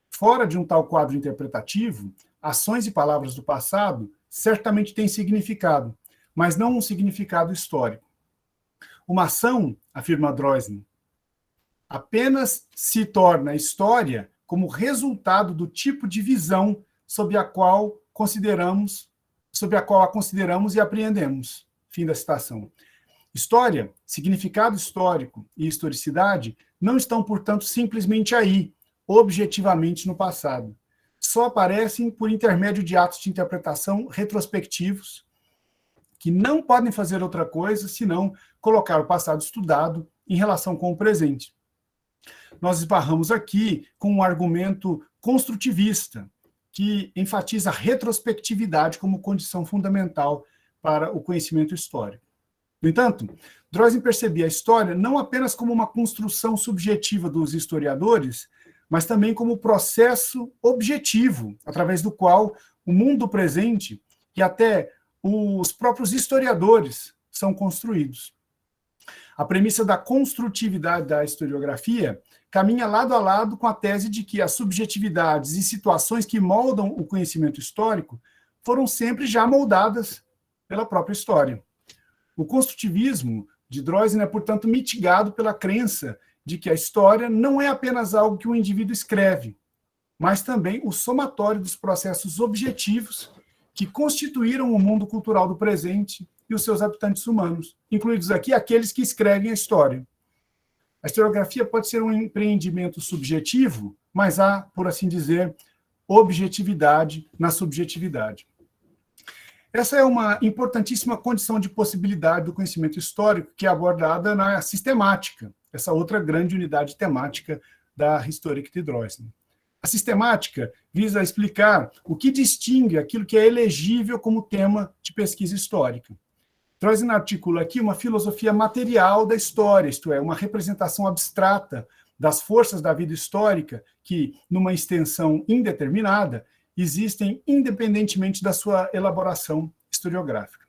Fora de um tal quadro interpretativo, ações e palavras do passado certamente têm significado, mas não um significado histórico. Uma ação, afirma Droysen, apenas se torna história como resultado do tipo de visão sob a qual a consideramos e apreendemos. Fim da citação. História, significado histórico e historicidade não estão, portanto, simplesmente aí, objetivamente no passado. Só aparecem por intermédio de atos de interpretação retrospectivos, que não podem fazer outra coisa senão colocar o passado estudado em relação com o presente. Nós esbarramos aqui com um argumento construtivista, que enfatiza a retrospectividade como condição fundamental para o conhecimento histórico. No entanto, Droysen percebia a história não apenas como uma construção subjetiva dos historiadores, mas também como processo objetivo, através do qual o mundo presente e até os próprios historiadores são construídos. A premissa da construtividade da historiografia caminha lado a lado com a tese de que as subjetividades e situações que moldam o conhecimento histórico foram sempre já moldadas pela própria história. O construtivismo de Droysen é, portanto, mitigado pela crença de que a história não é apenas algo que o indivíduo escreve, mas também o somatório dos processos objetivos que constituíram o mundo cultural do presente e os seus habitantes humanos, incluídos aqui aqueles que escrevem a história. A historiografia pode ser um empreendimento subjetivo, mas há, por assim dizer, objetividade na subjetividade. Essa é uma importantíssima condição de possibilidade do conhecimento histórico que é abordada na sistemática, essa outra grande unidade temática da Historik de Droysen. A sistemática visa explicar o que distingue aquilo que é elegível como tema de pesquisa histórica. Droysen articula aqui uma filosofia material da história, isto é, uma representação abstrata das forças da vida histórica que, numa extensão indeterminada, existem independentemente da sua elaboração historiográfica.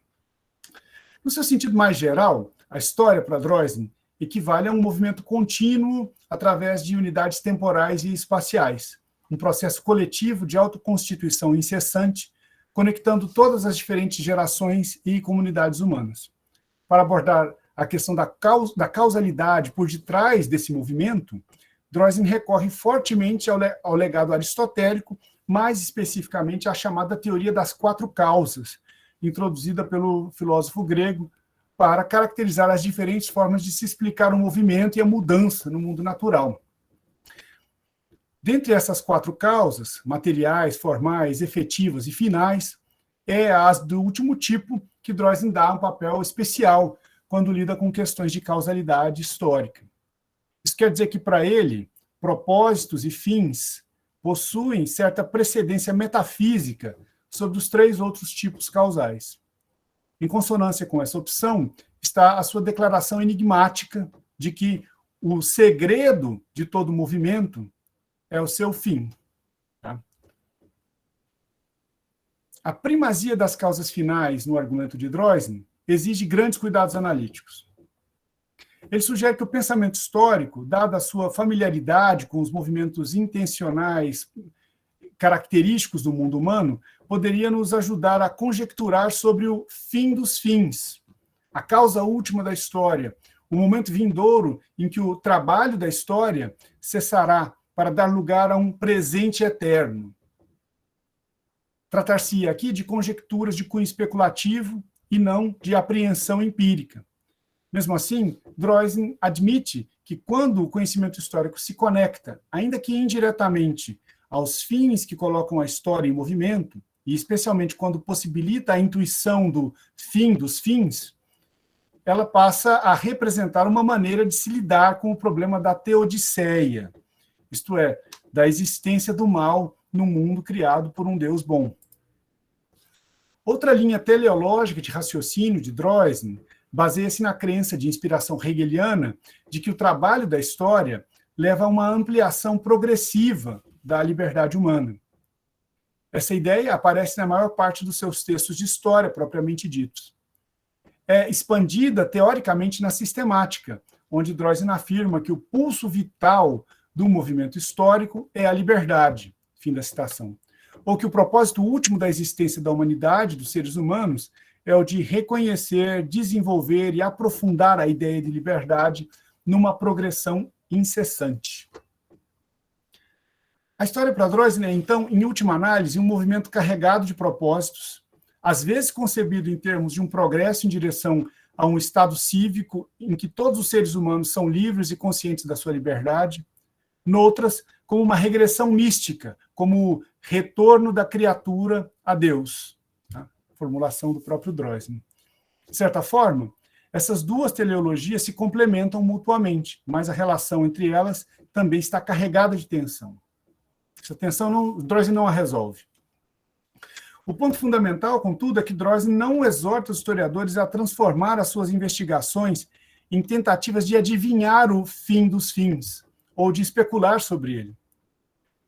No seu sentido mais geral, a história, para Droysen, equivale a um movimento contínuo através de unidades temporais e espaciais, um processo coletivo de autoconstituição incessante, conectando todas as diferentes gerações e comunidades humanas. Para abordar a questão da causalidade por detrás desse movimento, Droysen recorre fortemente ao legado aristotélico, mais especificamente à chamada teoria das 4 causas, introduzida pelo filósofo grego, para caracterizar as diferentes formas de se explicar o movimento e a mudança no mundo natural. Dentre essas 4 causas, materiais, formais, efetivas e finais, é as do último tipo que Droysen dá um papel especial quando lida com questões de causalidade histórica. Isso quer dizer que, para ele, propósitos e fins possuem certa precedência metafísica sobre os 3 outros tipos causais. Em consonância com essa opção está a sua declaração enigmática de que o segredo de todo movimento é o seu fim. Tá? A primazia das causas finais no argumento de Droysen exige grandes cuidados analíticos. Ele sugere que o pensamento histórico, dada a sua familiaridade com os movimentos intencionais característicos do mundo humano, poderia nos ajudar a conjecturar sobre o fim dos fins, a causa última da história, o momento vindouro em que o trabalho da história cessará para dar lugar a um presente eterno. Tratar-se aqui de conjecturas de cunho especulativo e não de apreensão empírica. Mesmo assim, Droysen admite que quando o conhecimento histórico se conecta, ainda que indiretamente, aos fins que colocam a história em movimento, e especialmente quando possibilita a intuição do fim dos fins, ela passa a representar uma maneira de se lidar com o problema da teodiceia, isto é, da existência do mal no mundo criado por um Deus bom. Outra linha teleológica de raciocínio de Droysen baseia-se na crença de inspiração hegeliana de que o trabalho da história leva a uma ampliação progressiva da liberdade humana. Essa ideia aparece na maior parte dos seus textos de história, propriamente ditos. É expandida teoricamente na sistemática, onde Droysen afirma que o pulso vital do movimento histórico é a liberdade, fim da citação, ou que o propósito último da existência da humanidade, dos seres humanos, é o de reconhecer, desenvolver e aprofundar a ideia de liberdade numa progressão incessante. A história para Droysen é, então, em última análise, um movimento carregado de propósitos, às vezes concebido em termos de um progresso em direção a um estado cívico em que todos os seres humanos são livres e conscientes da sua liberdade, noutras, como uma regressão mística, como o retorno da criatura a Deus. Tá? Formulação do próprio Droysen. De certa forma, essas duas teleologias se complementam mutuamente, mas a relação entre elas também está carregada de tensão. Essa tensão Droysen não a resolve. O ponto fundamental, contudo, é que Droysen não exorta os historiadores a transformar as suas investigações em tentativas de adivinhar o fim dos fins, ou de especular sobre ele.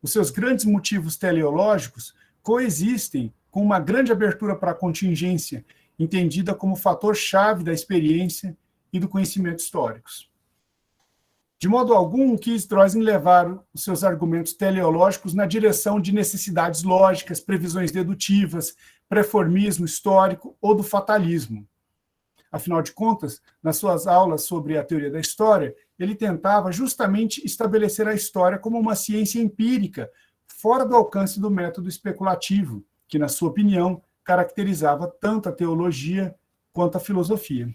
Os seus grandes motivos teleológicos coexistem com uma grande abertura para a contingência, entendida como fator-chave da experiência e do conhecimento históricos. De modo algum, quis Droysen levar os seus argumentos teleológicos na direção de necessidades lógicas, previsões dedutivas, preformismo histórico ou do fatalismo. Afinal de contas, nas suas aulas sobre a teoria da história, ele tentava justamente estabelecer a história como uma ciência empírica, fora do alcance do método especulativo, que, na sua opinião, caracterizava tanto a teologia quanto a filosofia.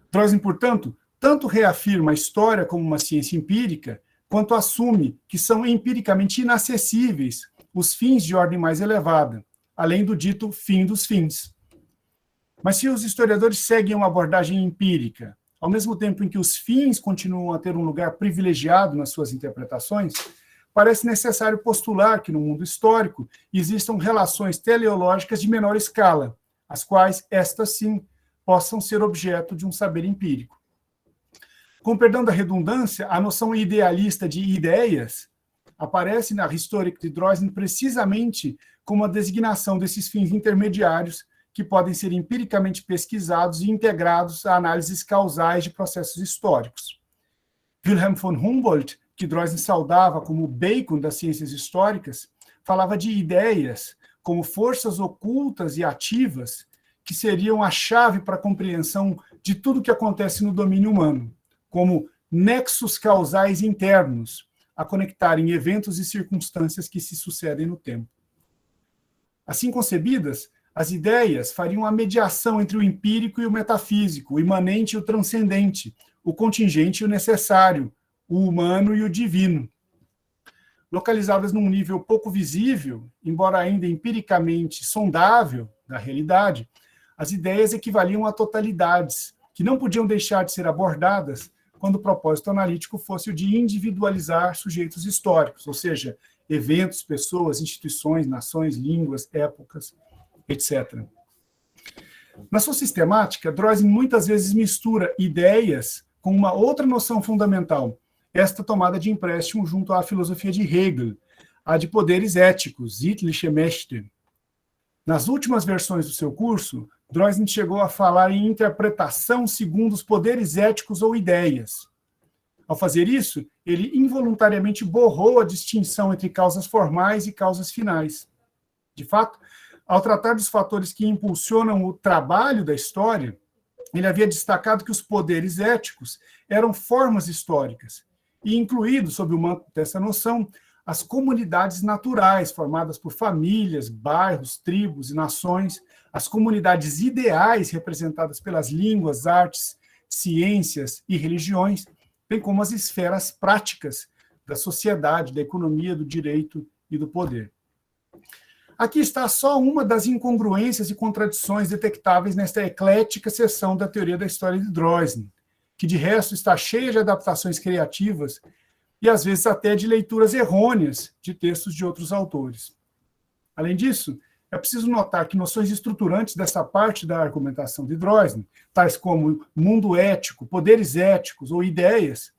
Droysen, portanto, tanto reafirma a história como uma ciência empírica, quanto assume que são empiricamente inacessíveis os fins de ordem mais elevada, além do dito fim dos fins. Mas se os historiadores seguem uma abordagem empírica, ao mesmo tempo em que os fins continuam a ter um lugar privilegiado nas suas interpretações, parece necessário postular que no mundo histórico existam relações teleológicas de menor escala, as quais, estas sim, possam ser objeto de um saber empírico. Com perdão da redundância, a noção idealista de ideias aparece na Historik de Droysen precisamente como a designação desses fins intermediários que podem ser empiricamente pesquisados e integrados a análises causais de processos históricos. Wilhelm von Humboldt, que Droysen saudava como o Bacon das ciências históricas, falava de ideias como forças ocultas e ativas que seriam a chave para a compreensão de tudo o que acontece no domínio humano, como nexos causais internos, a conectarem eventos e circunstâncias que se sucedem no tempo. Assim concebidas, as ideias fariam a mediação entre o empírico e o metafísico, o imanente e o transcendente, o contingente e o necessário, o humano e o divino. Localizadas num nível pouco visível, embora ainda empiricamente sondável da realidade, as ideias equivaliam a totalidades, que não podiam deixar de ser abordadas quando o propósito analítico fosse o de individualizar sujeitos históricos, ou seja, eventos, pessoas, instituições, nações, línguas, épocas, etc. Na sua sistemática, Droysen muitas vezes mistura ideias com uma outra noção fundamental, esta tomada de empréstimo junto à filosofia de Hegel, a de poderes éticos, Sittliche Mächte. Nas últimas versões do seu curso, Droysen chegou a falar em interpretação segundo os poderes éticos ou ideias. Ao fazer isso, ele involuntariamente borrou a distinção entre causas formais e causas finais. De fato, ao tratar dos fatores que impulsionam o trabalho da história, ele havia destacado que os poderes éticos eram formas históricas, e incluído sob o manto dessa noção as comunidades naturais, formadas por famílias, bairros, tribos e nações, as comunidades ideais, representadas pelas línguas, artes, ciências e religiões, bem como as esferas práticas da sociedade, da economia, do direito e do poder. Aqui está só uma das incongruências e contradições detectáveis nesta eclética seção da teoria da história de Droysen, que de resto está cheia de adaptações criativas e às vezes até de leituras errôneas de textos de outros autores. Além disso, é preciso notar que noções estruturantes dessa parte da argumentação de Droysen, tais como mundo ético, poderes éticos ou ideias,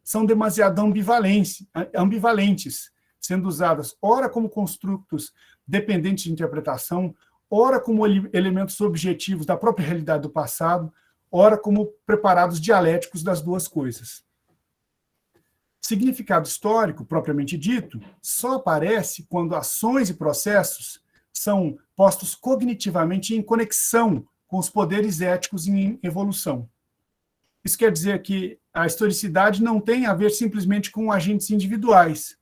são demasiado ambivalentes, sendo usadas ora como construtos dependentes de interpretação, ora como elementos objetivos da própria realidade do passado, ora como preparados dialéticos das duas coisas. Significado histórico, propriamente dito, só aparece quando ações e processos são postos cognitivamente em conexão com os poderes éticos em evolução. Isso quer dizer que a historicidade não tem a ver simplesmente com agentes individuais.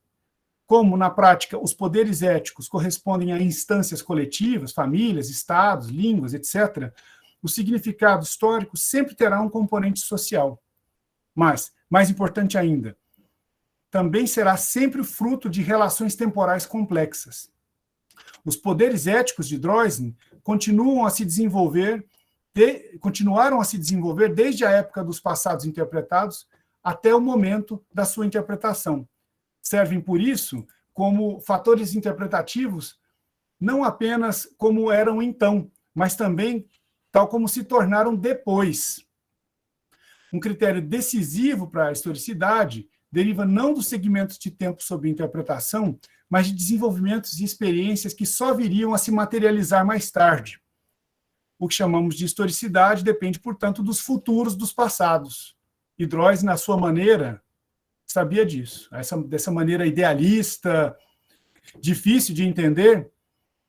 Como, na prática, os poderes éticos correspondem a instâncias coletivas, famílias, estados, línguas, etc., o significado histórico sempre terá um componente social. Mas, mais importante ainda, também será sempre fruto de relações temporais complexas. Os poderes éticos de Droysen continuaram a se desenvolver desde a época dos passados interpretados até o momento da sua interpretação. Servem, por isso, como fatores interpretativos, não apenas como eram então, mas também tal como se tornaram depois. Um critério decisivo para a historicidade deriva não dos segmentos de tempo sob interpretação, mas de desenvolvimentos e experiências que só viriam a se materializar mais tarde. O que chamamos de historicidade depende, portanto, dos futuros dos passados, E Droysen, na sua maneira, sabia disso. Dessa maneira idealista, difícil de entender,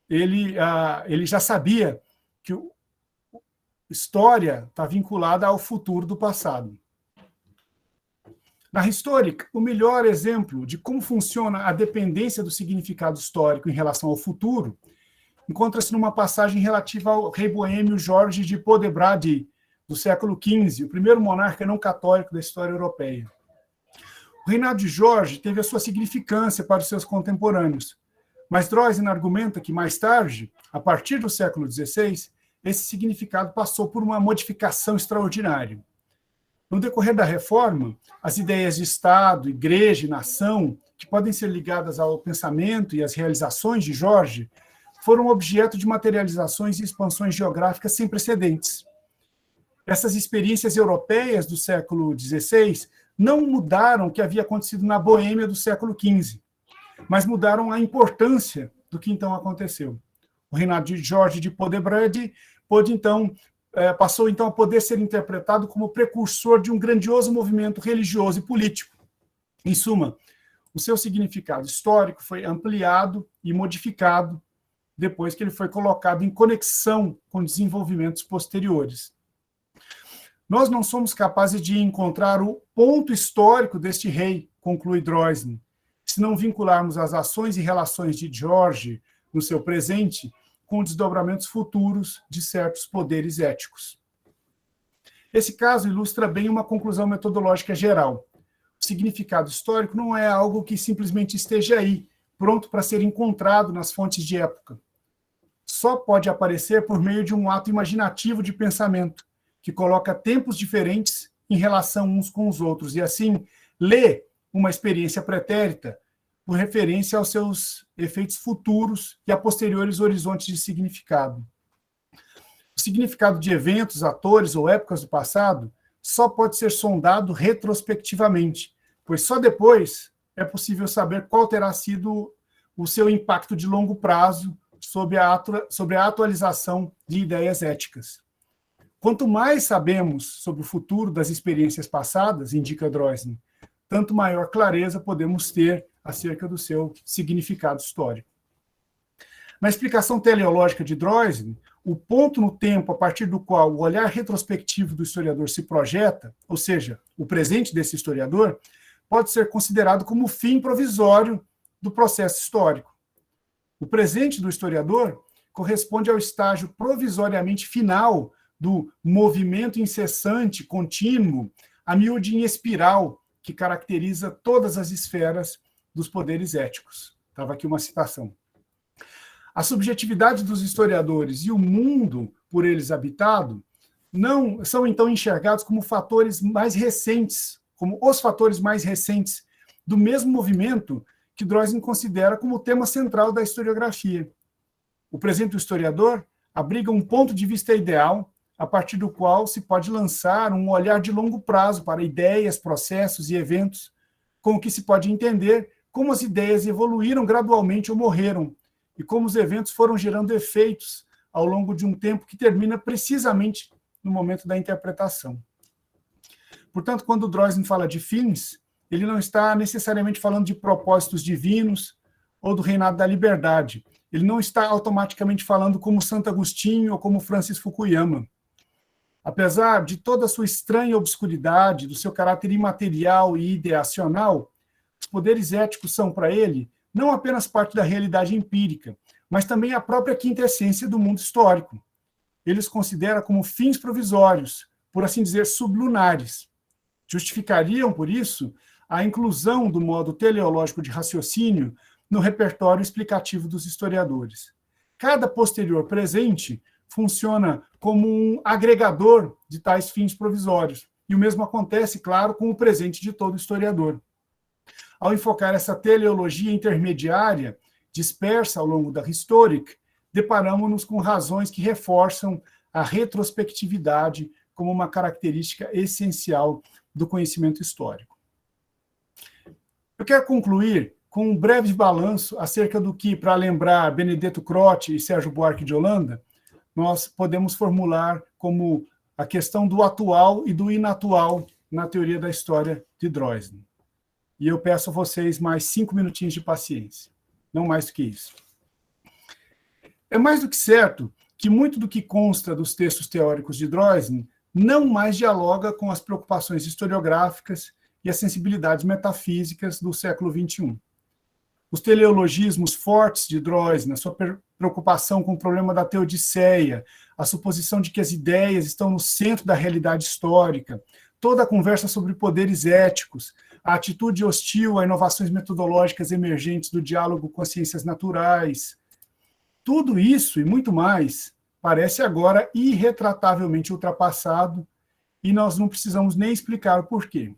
ele já sabia que história está vinculada ao futuro do passado. Na Histórica, o melhor exemplo de como funciona a dependência do significado histórico em relação ao futuro encontra-se numa passagem relativa ao rei boêmio Jorge de Podebrady, do século XV, o primeiro monarca não católico da história europeia. O reinado de Jorge teve a sua significância para os seus contemporâneos, mas Droysen argumenta que, mais tarde, a partir do século XVI, esse significado passou por uma modificação extraordinária. No decorrer da reforma, as ideias de Estado, Igreja e nação, que podem ser ligadas ao pensamento e às realizações de Jorge, foram objeto de materializações e expansões geográficas sem precedentes. Essas experiências europeias do século XVI não mudaram o que havia acontecido na Boêmia do século XV, mas mudaram a importância do que então aconteceu. O reinado de Jorge de Podebrady passou então a poder ser interpretado como precursor de um grandioso movimento religioso e político. Em suma, o seu significado histórico foi ampliado e modificado depois que ele foi colocado em conexão com desenvolvimentos posteriores. Nós não somos capazes de encontrar o ponto histórico deste rei, conclui Droysen, se não vincularmos as ações e relações de Jorge no seu presente com desdobramentos futuros de certos poderes éticos. Esse caso ilustra bem uma conclusão metodológica geral. O significado histórico não é algo que simplesmente esteja aí, pronto para ser encontrado nas fontes de época. Só pode aparecer por meio de um ato imaginativo de pensamento, que coloca tempos diferentes em relação uns com os outros, e assim lê uma experiência pretérita por referência aos seus efeitos futuros e a posteriores horizontes de significado. O significado de eventos, atores ou épocas do passado só pode ser sondado retrospectivamente, pois só depois é possível saber qual terá sido o seu impacto de longo prazo sobre a atualização de ideias éticas. Quanto mais sabemos sobre o futuro das experiências passadas, indica Droysen, tanto maior clareza podemos ter acerca do seu significado histórico. Na explicação teleológica de Droysen, o ponto no tempo a partir do qual o olhar retrospectivo do historiador se projeta, ou seja, o presente desse historiador, pode ser considerado como o fim provisório do processo histórico. O presente do historiador corresponde ao estágio provisoriamente final do movimento incessante, contínuo, a miúde em espiral, que caracteriza todas as esferas dos poderes éticos. Estava aqui uma citação. A subjetividade dos historiadores e o mundo por eles habitado não são então enxergados como fatores mais recentes, como os fatores mais recentes do mesmo movimento que Droysen considera como o tema central da historiografia. O presente do historiador abriga um ponto de vista ideal a partir do qual se pode lançar um olhar de longo prazo para ideias, processos e eventos, com o que se pode entender como as ideias evoluíram gradualmente ou morreram, e como os eventos foram gerando efeitos ao longo de um tempo que termina precisamente no momento da interpretação. Portanto, quando Droysen fala de fins, ele não está necessariamente falando de propósitos divinos ou do reinado da liberdade. Ele não está automaticamente falando como Santo Agostinho ou como Francis Fukuyama. Apesar de toda a sua estranha obscuridade, do seu caráter imaterial e ideacional, os poderes éticos são, para ele, não apenas parte da realidade empírica, mas também a própria quintessência do mundo histórico. Ele os considera como fins provisórios, por assim dizer, sublunares. Justificariam, por isso, a inclusão do modo teleológico de raciocínio no repertório explicativo dos historiadores. Cada posterior presente funciona como um agregador de tais fins provisórios, e o mesmo acontece, claro, com o presente de todo historiador. Ao enfocar essa teleologia intermediária, dispersa ao longo da Histórica, deparamos-nos com razões que reforçam a retrospectividade como uma característica essencial do conhecimento histórico. Eu quero concluir com um breve balanço acerca do que, para lembrar Benedetto Croce e Sérgio Buarque de Holanda, nós podemos formular como a questão do atual e do inatual na teoria da história de Droysen. E eu peço a vocês mais 5 minutinhos de paciência, não mais do que isso. É mais do que certo que muito do que consta dos textos teóricos de Droysen não mais dialoga com as preocupações historiográficas e as sensibilidades metafísicas do século XXI. Os teleologismos fortes de Droysen, a sua preocupação com o problema da teodiceia, a suposição de que as ideias estão no centro da realidade histórica, toda a conversa sobre poderes éticos, a atitude hostil a inovações metodológicas emergentes do diálogo com as ciências naturais, tudo isso e muito mais parece agora irretratavelmente ultrapassado e nós não precisamos nem explicar o porquê.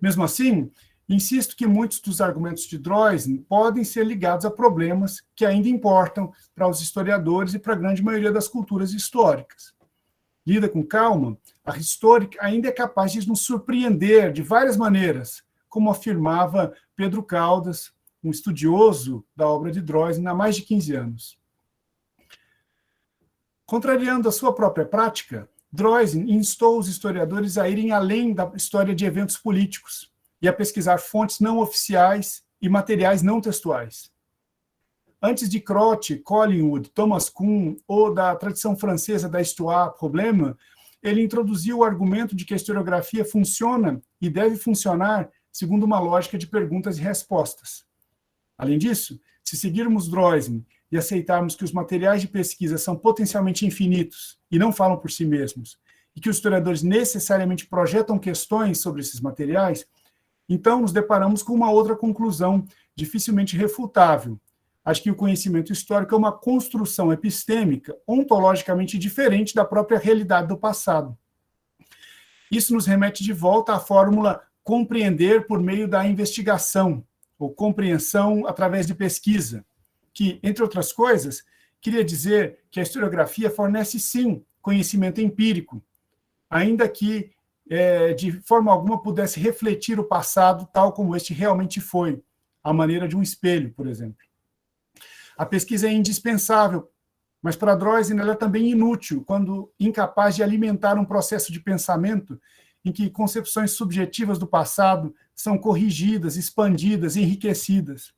Mesmo assim, insisto que muitos dos argumentos de Droysen podem ser ligados a problemas que ainda importam para os historiadores e para a grande maioria das culturas históricas. Lida com calma, a Historic ainda é capaz de nos surpreender de várias maneiras, como afirmava Pedro Caldas, um estudioso da obra de Droysen há mais de 15 anos. Contrariando a sua própria prática, Droysen instou os historiadores a irem além da história de eventos políticos e a pesquisar fontes não oficiais e materiais não textuais. Antes de Croce, Collingwood, Thomas Kuhn ou da tradição francesa da Histoire Problème, ele introduziu o argumento de que a historiografia funciona e deve funcionar segundo uma lógica de perguntas e respostas. Além disso, se seguirmos Droysen e aceitarmos que os materiais de pesquisa são potencialmente infinitos e não falam por si mesmos, e que os historiadores necessariamente projetam questões sobre esses materiais, então nos deparamos com uma outra conclusão dificilmente refutável. Acho que o conhecimento histórico é uma construção epistêmica ontologicamente diferente da própria realidade do passado. Isso nos remete de volta à fórmula compreender por meio da investigação, ou compreensão através de pesquisa, que, entre outras coisas, queria dizer que a historiografia fornece, sim, conhecimento empírico, ainda que, de forma alguma, pudesse refletir o passado tal como este realmente foi, à maneira de um espelho, por exemplo. A pesquisa é indispensável, mas para Droysen ela é também inútil, quando incapaz de alimentar um processo de pensamento em que concepções subjetivas do passado são corrigidas, expandidas, enriquecidas.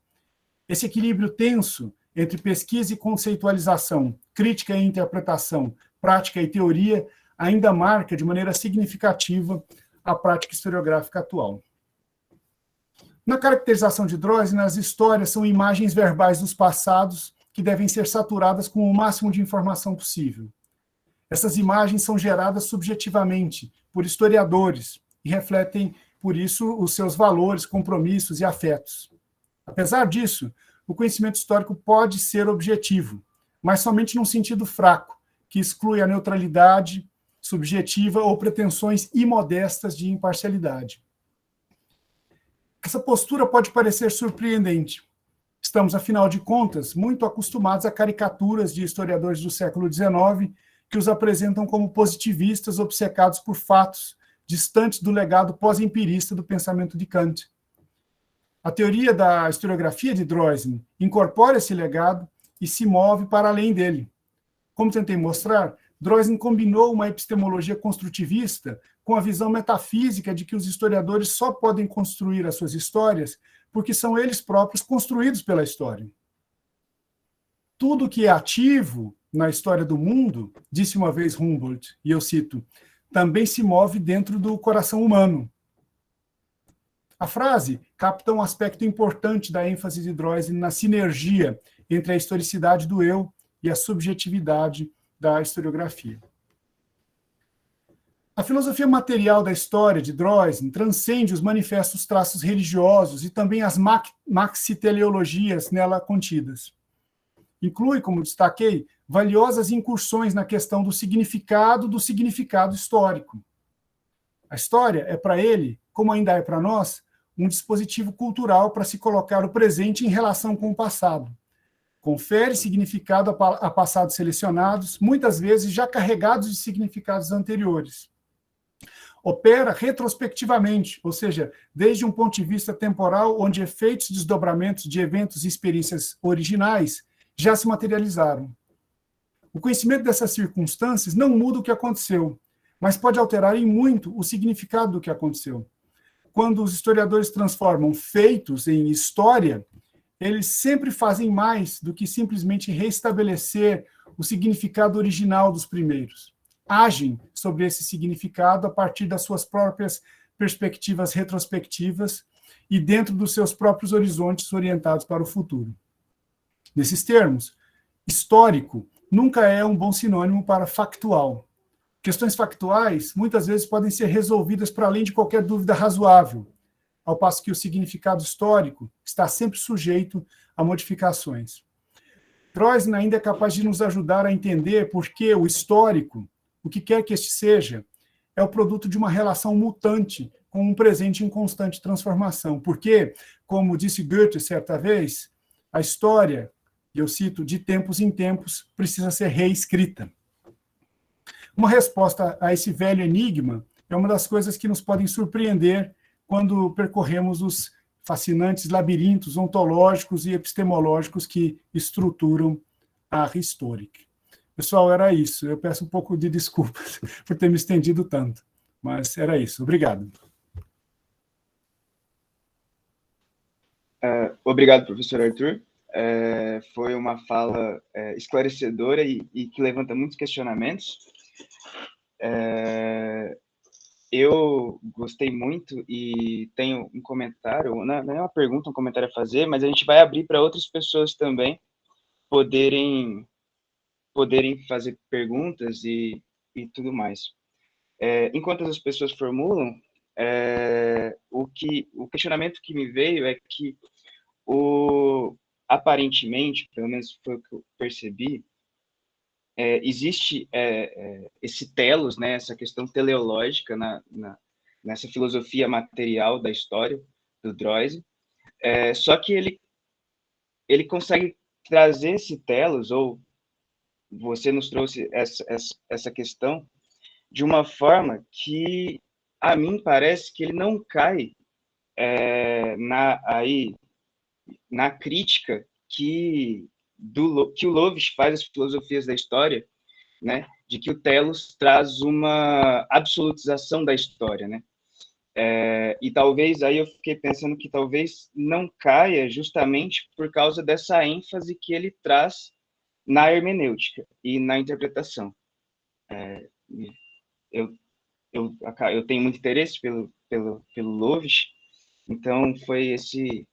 Esse equilíbrio tenso entre pesquisa e conceitualização, crítica e interpretação, prática e teoria, ainda marca de maneira significativa a prática historiográfica atual. Na caracterização de Droysen, as histórias são imagens verbais dos passados que devem ser saturadas com o máximo de informação possível. Essas imagens são geradas subjetivamente por historiadores e refletem, por isso, os seus valores, compromissos e afetos. Apesar disso, o conhecimento histórico pode ser objetivo, mas somente num sentido fraco, que exclui a neutralidade subjetiva ou pretensões imodestas de imparcialidade. Essa postura pode parecer surpreendente. Estamos, afinal de contas, muito acostumados a caricaturas de historiadores do século XIX que os apresentam como positivistas obcecados por fatos, distantes do legado pós-empirista do pensamento de Kant. A teoria da historiografia de Droysen incorpora esse legado e se move para além dele. Como tentei mostrar, Droysen combinou uma epistemologia construtivista com a visão metafísica de que os historiadores só podem construir as suas histórias porque são eles próprios construídos pela história. Tudo que é ativo na história do mundo, disse uma vez Humboldt, e eu cito, também se move dentro do coração humano. A frase capta um aspecto importante da ênfase de Droysen na sinergia entre a historicidade do eu e a subjetividade da historiografia. A filosofia material da história de Droysen transcende os manifestos traços religiosos e também as maxiteleologias nela contidas. Inclui, como destaquei, valiosas incursões na questão do significado histórico. A história é para ele, como ainda é para nós, um dispositivo cultural para se colocar o presente em relação com o passado. Confere significado a passados selecionados, muitas vezes já carregados de significados anteriores. Opera retrospectivamente, ou seja, desde um ponto de vista temporal, onde efeitos e desdobramentos de eventos e experiências originais já se materializaram. O conhecimento dessas circunstâncias não muda o que aconteceu, mas pode alterar em muito o significado do que aconteceu. Quando os historiadores transformam feitos em história, eles sempre fazem mais do que simplesmente restabelecer o significado original dos primeiros. Agem sobre esse significado a partir das suas próprias perspectivas retrospectivas e dentro dos seus próprios horizontes orientados para o futuro. Nesses termos, histórico nunca é um bom sinônimo para factual. Questões factuais muitas vezes podem ser resolvidas para além de qualquer dúvida razoável, ao passo que o significado histórico está sempre sujeito a modificações. Droysen ainda é capaz de nos ajudar a entender por que o histórico, o que quer que este seja, é o produto de uma relação mutante com um presente em constante transformação. Porque, como disse Goethe certa vez, a história, e eu cito, de tempos em tempos, precisa ser reescrita. Uma resposta a esse velho enigma é uma das coisas que nos podem surpreender quando percorremos os fascinantes labirintos ontológicos e epistemológicos que estruturam a Rhetoric. Pessoal, era isso. Eu peço um pouco de desculpas por ter me estendido tanto, mas era isso. Obrigado. Obrigado, professor Arthur. Foi uma fala esclarecedora e que levanta muitos questionamentos. Eu gostei muito e tenho um comentário, não é uma pergunta, um comentário a fazer, mas a gente vai abrir para outras pessoas também poderem fazer perguntas e tudo mais. Enquanto as pessoas formulam, o questionamento que me veio é que aparentemente, pelo menos foi o que eu percebi, existe esse telos, né, essa questão teleológica nessa filosofia material da história do Droysen, só que ele consegue trazer esse telos, ou você nos trouxe essa questão, de uma forma que, a mim, parece que ele não cai na crítica que o Lovish faz às filosofias da história, né, de que o telos traz uma absolutização da história, né? E talvez, aí eu fiquei pensando que talvez não caia justamente por causa dessa ênfase que ele traz na hermenêutica e na interpretação. Eu tenho muito interesse pelo Lovish, então foi esse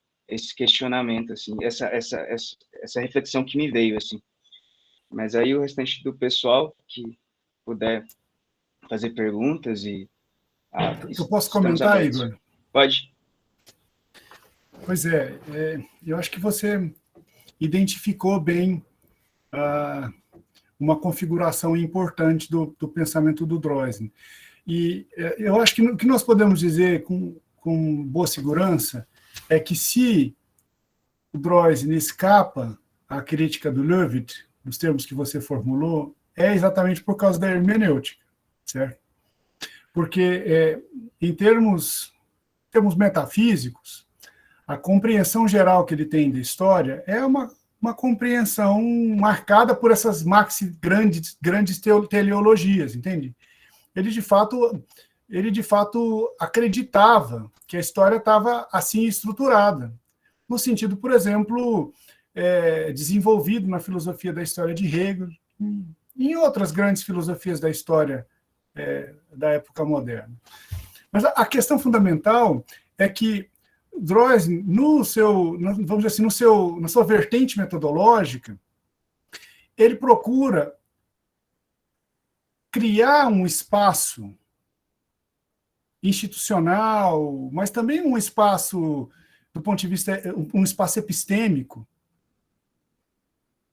questionamento, assim, essa reflexão que me veio, assim. Mas aí o restante do pessoal que puder fazer perguntas Eu posso estamos comentar, abertos. Igor? Pode. Pois eu acho que você identificou bem uma configuração importante do pensamento do Droysen. E eu acho que o que nós podemos dizer com boa segurança é que se o Droysen escapa à crítica do Löwit, nos termos que você formulou, é exatamente por causa da hermenêutica, certo? Porque, em termos metafísicos, a compreensão geral que ele tem da história é uma compreensão marcada por essas grandes teleologias, entende? Ele de fato acreditava que a história estava assim estruturada, no sentido, por exemplo, desenvolvido na filosofia da história de Hegel, em outras grandes filosofias da história da época moderna. Mas a questão fundamental é que Droysen, vamos dizer assim, na sua vertente metodológica, ele procura criar um espaço institucional, mas também um espaço, do ponto de vista, um espaço epistêmico,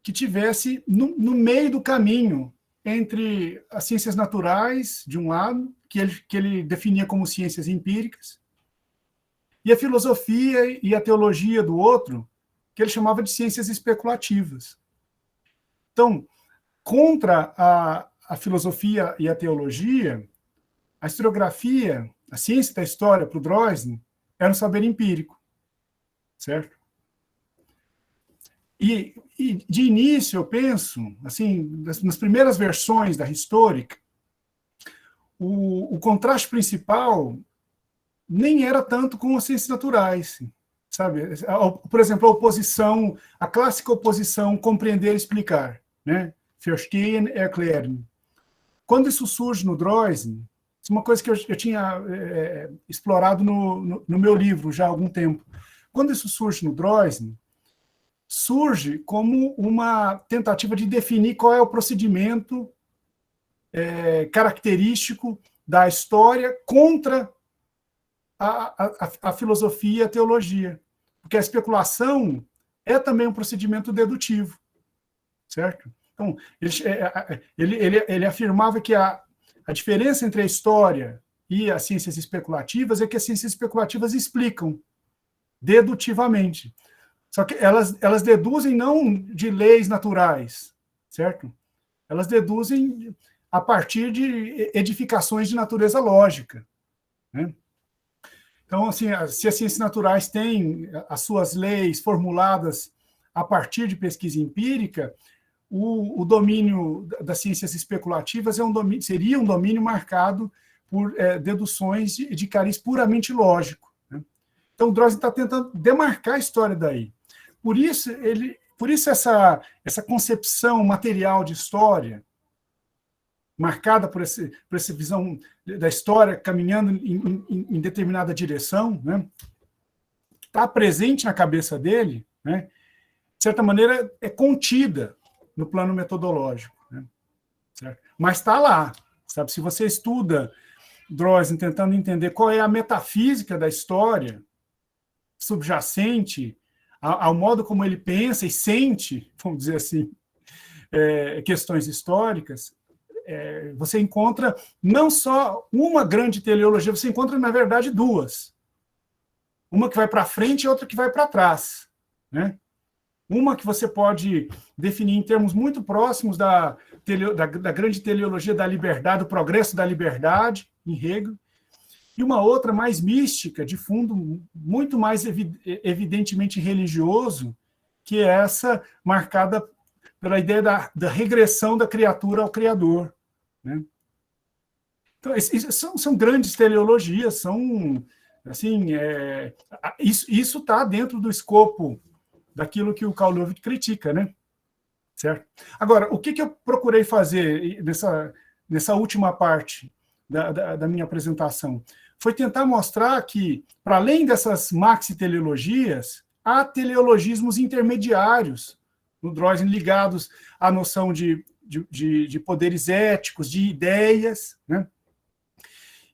que tivesse no meio do caminho entre as ciências naturais, de um lado, que ele definia como ciências empíricas, e a filosofia e a teologia do outro, que ele chamava de ciências especulativas. Então, contra a filosofia e a teologia, a historiografia, a ciência da história para o Droysen, era um saber empírico, certo? E de início, eu penso, assim, nas primeiras versões da Rhetoric, o contraste principal nem era tanto com as ciências naturais, sabe? Por exemplo, a clássica oposição compreender e explicar, né? Verstehen, erklären. Quando isso surge no Droysen, isso é uma coisa que eu tinha explorado no meu livro já há algum tempo. Quando isso surge no Droysen, surge como uma tentativa de definir qual é o procedimento característico da história contra a filosofia e a teologia. Porque a especulação é também um procedimento dedutivo, certo? Então, ele afirmava que a diferença entre a história e as ciências especulativas é que as ciências especulativas explicam dedutivamente. Só que elas deduzem não de leis naturais, certo? Elas deduzem a partir de edificações de natureza lógica, né? Então, assim, se as ciências naturais têm as suas leis formuladas a partir de pesquisa empírica, o domínio das ciências especulativas seria um domínio marcado por deduções de cariz puramente lógico, né? Então, o Droysen está tentando demarcar a história daí. Por isso essa concepção material de história, marcada por essa visão da história caminhando em determinada direção, né, está presente na cabeça dele, né, de certa maneira é contida no plano metodológico, né, certo? Mas está lá, sabe? Se você estuda Droysen tentando entender qual é a metafísica da história subjacente ao modo como ele pensa e sente, vamos dizer assim, questões históricas, você encontra não só uma grande teleologia, você encontra, na verdade, duas. Uma que vai para frente e outra que vai para trás, né? Uma que você pode definir em termos muito próximos da grande teleologia da liberdade, do progresso da liberdade, em Hegel, e uma outra mais mística, de fundo muito mais evidentemente religioso, que é essa marcada pela ideia da regressão da criatura ao Criador, né? Então, são grandes teleologias, são, assim, isso está dentro do escopo daquilo que o Karl Löwith critica, né? Certo? Agora, o que eu procurei fazer nessa última parte da minha apresentação? Foi tentar mostrar que, para além dessas maxi-teleologias, há teleologismos intermediários no Droysen ligados à noção de poderes éticos, de ideias, né?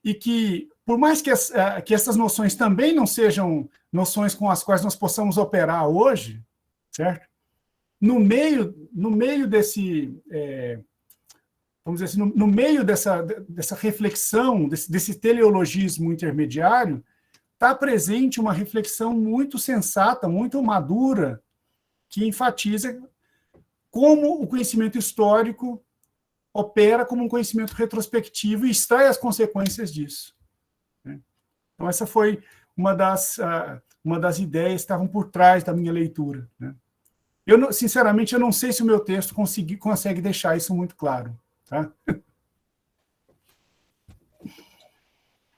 E que, por mais que essas noções também não sejam noções com as quais nós possamos operar hoje, certo? No meio desse, vamos dizer assim, no meio dessa reflexão, desse teleologismo intermediário, está presente uma reflexão muito sensata, muito madura, que enfatiza como o conhecimento histórico opera como um conhecimento retrospectivo e extrai as consequências disso, né? Então, essa foi uma das ideias que estavam por trás da minha leitura, né? Sinceramente, eu não sei se o meu texto consegue deixar isso muito claro, tá?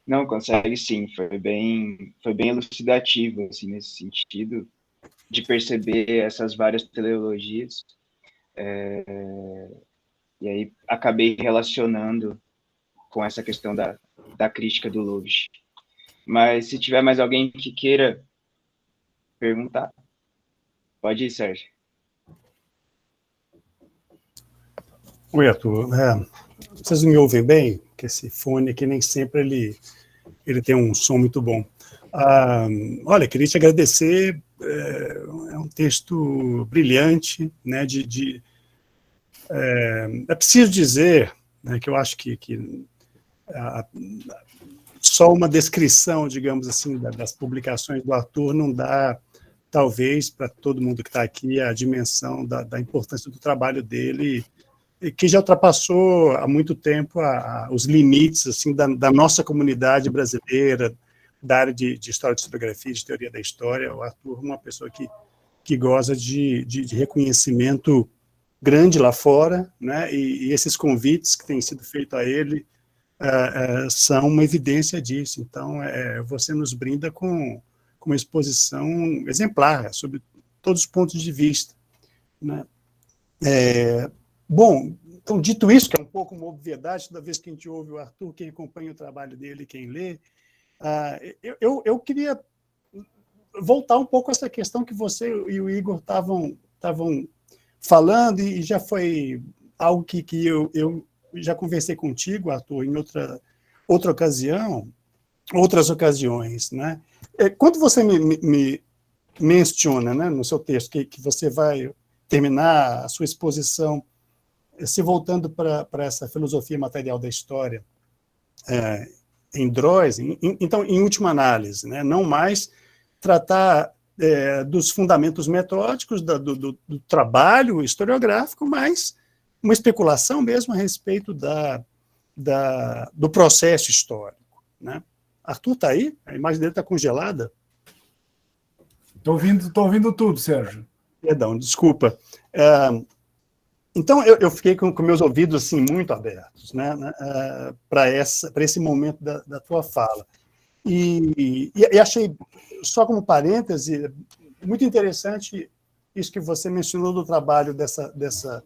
Não, consegue sim, foi bem elucidativo, assim, nesse sentido, de perceber essas várias teleologias, e aí acabei relacionando com essa questão da crítica do Löwith. Mas se tiver mais alguém que queira perguntar, pode ir, Sérgio. Oi, Arthur. Vocês me ouvem bem? Porque esse fone aqui nem sempre ele tem um som muito bom. Olha, queria te agradecer, é um texto brilhante, né, é preciso dizer, né, que eu acho que só uma descrição, digamos assim, das publicações do Arthur não dá, talvez, para todo mundo que está aqui, a dimensão da importância do trabalho dele, que já ultrapassou há muito tempo os limites assim, da nossa comunidade brasileira, da área de história de historiografia, de teoria da história. O Arthur é uma pessoa que goza de reconhecimento grande lá fora, né? E esses convites que têm sido feitos a ele são uma evidência disso. Então, você nos brinda com uma exposição exemplar, sobre todos os pontos de vista, né? Bom, então, dito isso, que é um pouco uma obviedade, toda vez que a gente ouve o Arthur, quem acompanha o trabalho dele, quem lê, eu queria voltar um pouco a essa questão que você e o Igor estavam falando, e já foi algo que eu já conversei contigo, Arthur, em outra ocasião, outras ocasiões, né? Quando você me menciona, né, no seu texto, que você vai terminar a sua exposição se voltando para essa filosofia material da história em Droysen, então, em última análise, né, não mais tratar dos fundamentos metódicos do trabalho historiográfico, mas uma especulação mesmo a respeito do processo histórico, né? Arthur está aí? A imagem dele está congelada? Estou ouvindo tudo, Sérgio. Perdão, desculpa. Então, eu fiquei com meus ouvidos assim, muito abertos, né, para esse momento da tua fala. E achei, só como parêntese, muito interessante isso que você mencionou do trabalho dessa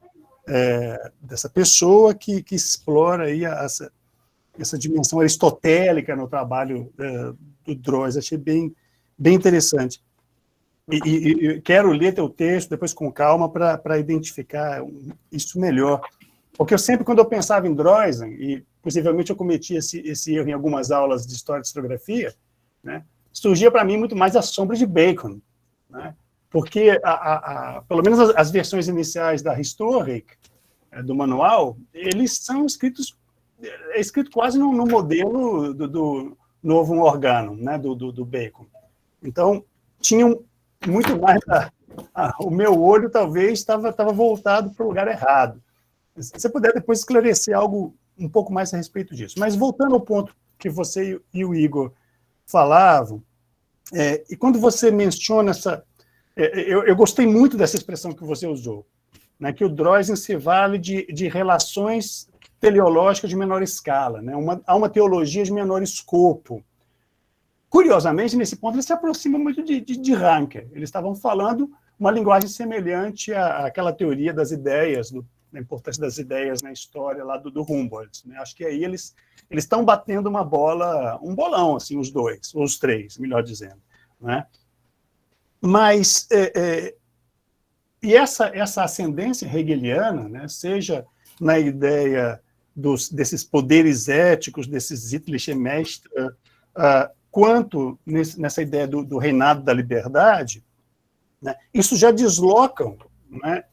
pessoa que explora aí essa dimensão aristotélica no trabalho do Droysen. Achei bem interessante. E quero ler teu texto depois com calma para identificar isso melhor. Porque quando eu pensava em Droysen, e possivelmente eu cometi esse erro em algumas aulas de história e historiografia, né, surgia para mim muito mais a sombra de Bacon, né, porque pelo menos as versões iniciais da Historic, do manual, eles são escrito quase no modelo do Novum Organum, né, do Bacon. Então, tinham muito mais... o meu olho, talvez, estava voltado para o lugar errado. Se você puder depois esclarecer algo um pouco mais a respeito disso. Mas voltando ao ponto que você e o Igor falavam, e quando você menciona eu gostei muito dessa expressão que você usou, né, que o Droysen se vale de relações teleológicas de menor escala, né, há uma teologia de menor escopo. Curiosamente, nesse ponto, ele se aproxima muito de Ranke. Eles estavam falando uma linguagem semelhante àquela teoria das ideias, da importância das ideias na história lá do Humboldt, né? Acho que aí eles estão batendo um bolão, assim, os dois, ou os três, melhor dizendo, né? Mas, e essa ascendência hegeliana, né, seja na ideia desses poderes éticos, desses Sittliche Mächte, quanto nessa ideia do reinado da liberdade, né, isso já deslocam, né,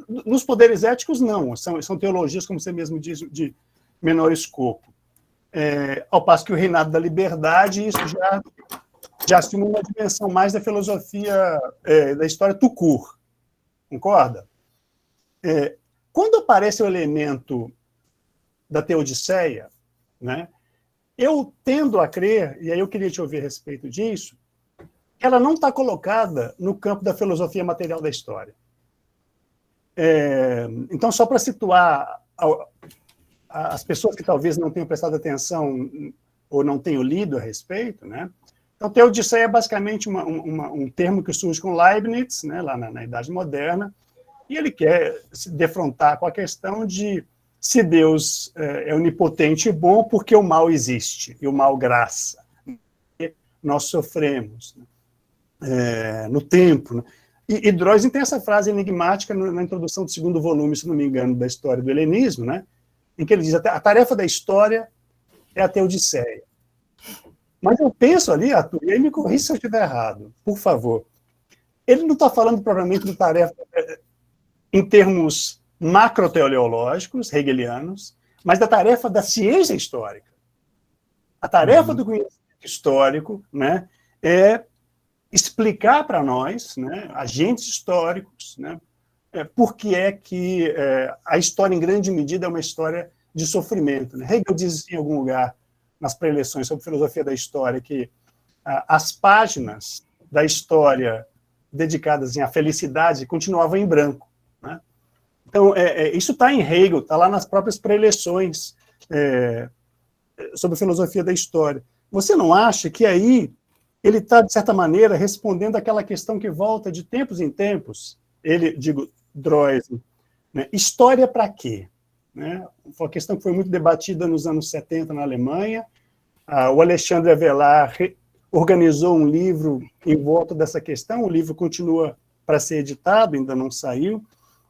nos poderes éticos, não, são teologias, como você mesmo diz, de menor escopo. Ao passo que o reinado da liberdade, isso já assume uma dimensão mais da filosofia da história tout court. Concorda? Quando aparece o elemento da Teodiceia, né, eu tendo a crer, e aí eu queria te ouvir a respeito disso, ela não está colocada no campo da filosofia material da história. Então, só para situar as pessoas que talvez não tenham prestado atenção ou não tenham lido a respeito, né? Então, Teodiceia é basicamente um termo que surge com Leibniz, né, lá na Idade Moderna, e ele quer se defrontar com a questão de se Deus é onipotente e bom, porque o mal existe, e o mal graça. Nós sofremos, né, no tempo. Né? E Droysen tem essa frase enigmática na introdução do segundo volume, se não me engano, da História do Helenismo, né, em que ele diz: a tarefa da história é a Teodiceia. Mas eu penso ali, Arthur, e aí me corrija se eu estiver errado, por favor. Ele não está falando propriamente de tarefa em termos macroteleológicos, hegelianos, mas da tarefa da ciência histórica. A tarefa do conhecimento histórico, né, é explicar para nós, né, agentes históricos, né, por que é que a história, em grande medida, é uma história de sofrimento. Né? Hegel diz em algum lugar, nas preleções sobre filosofia da história, que as páginas da história dedicadas à felicidade continuavam em branco. Né? Então, isso está em Hegel, está lá nas próprias preleções sobre filosofia da história. Você não acha que aí ele está, de certa maneira, respondendo àquela questão que volta de tempos em tempos? Droysen, né? História para quê? Né? Foi uma questão que foi muito debatida nos anos 70 na Alemanha. O Alexandre Avelar organizou um livro em volta dessa questão, o livro continua para ser editado, ainda não saiu,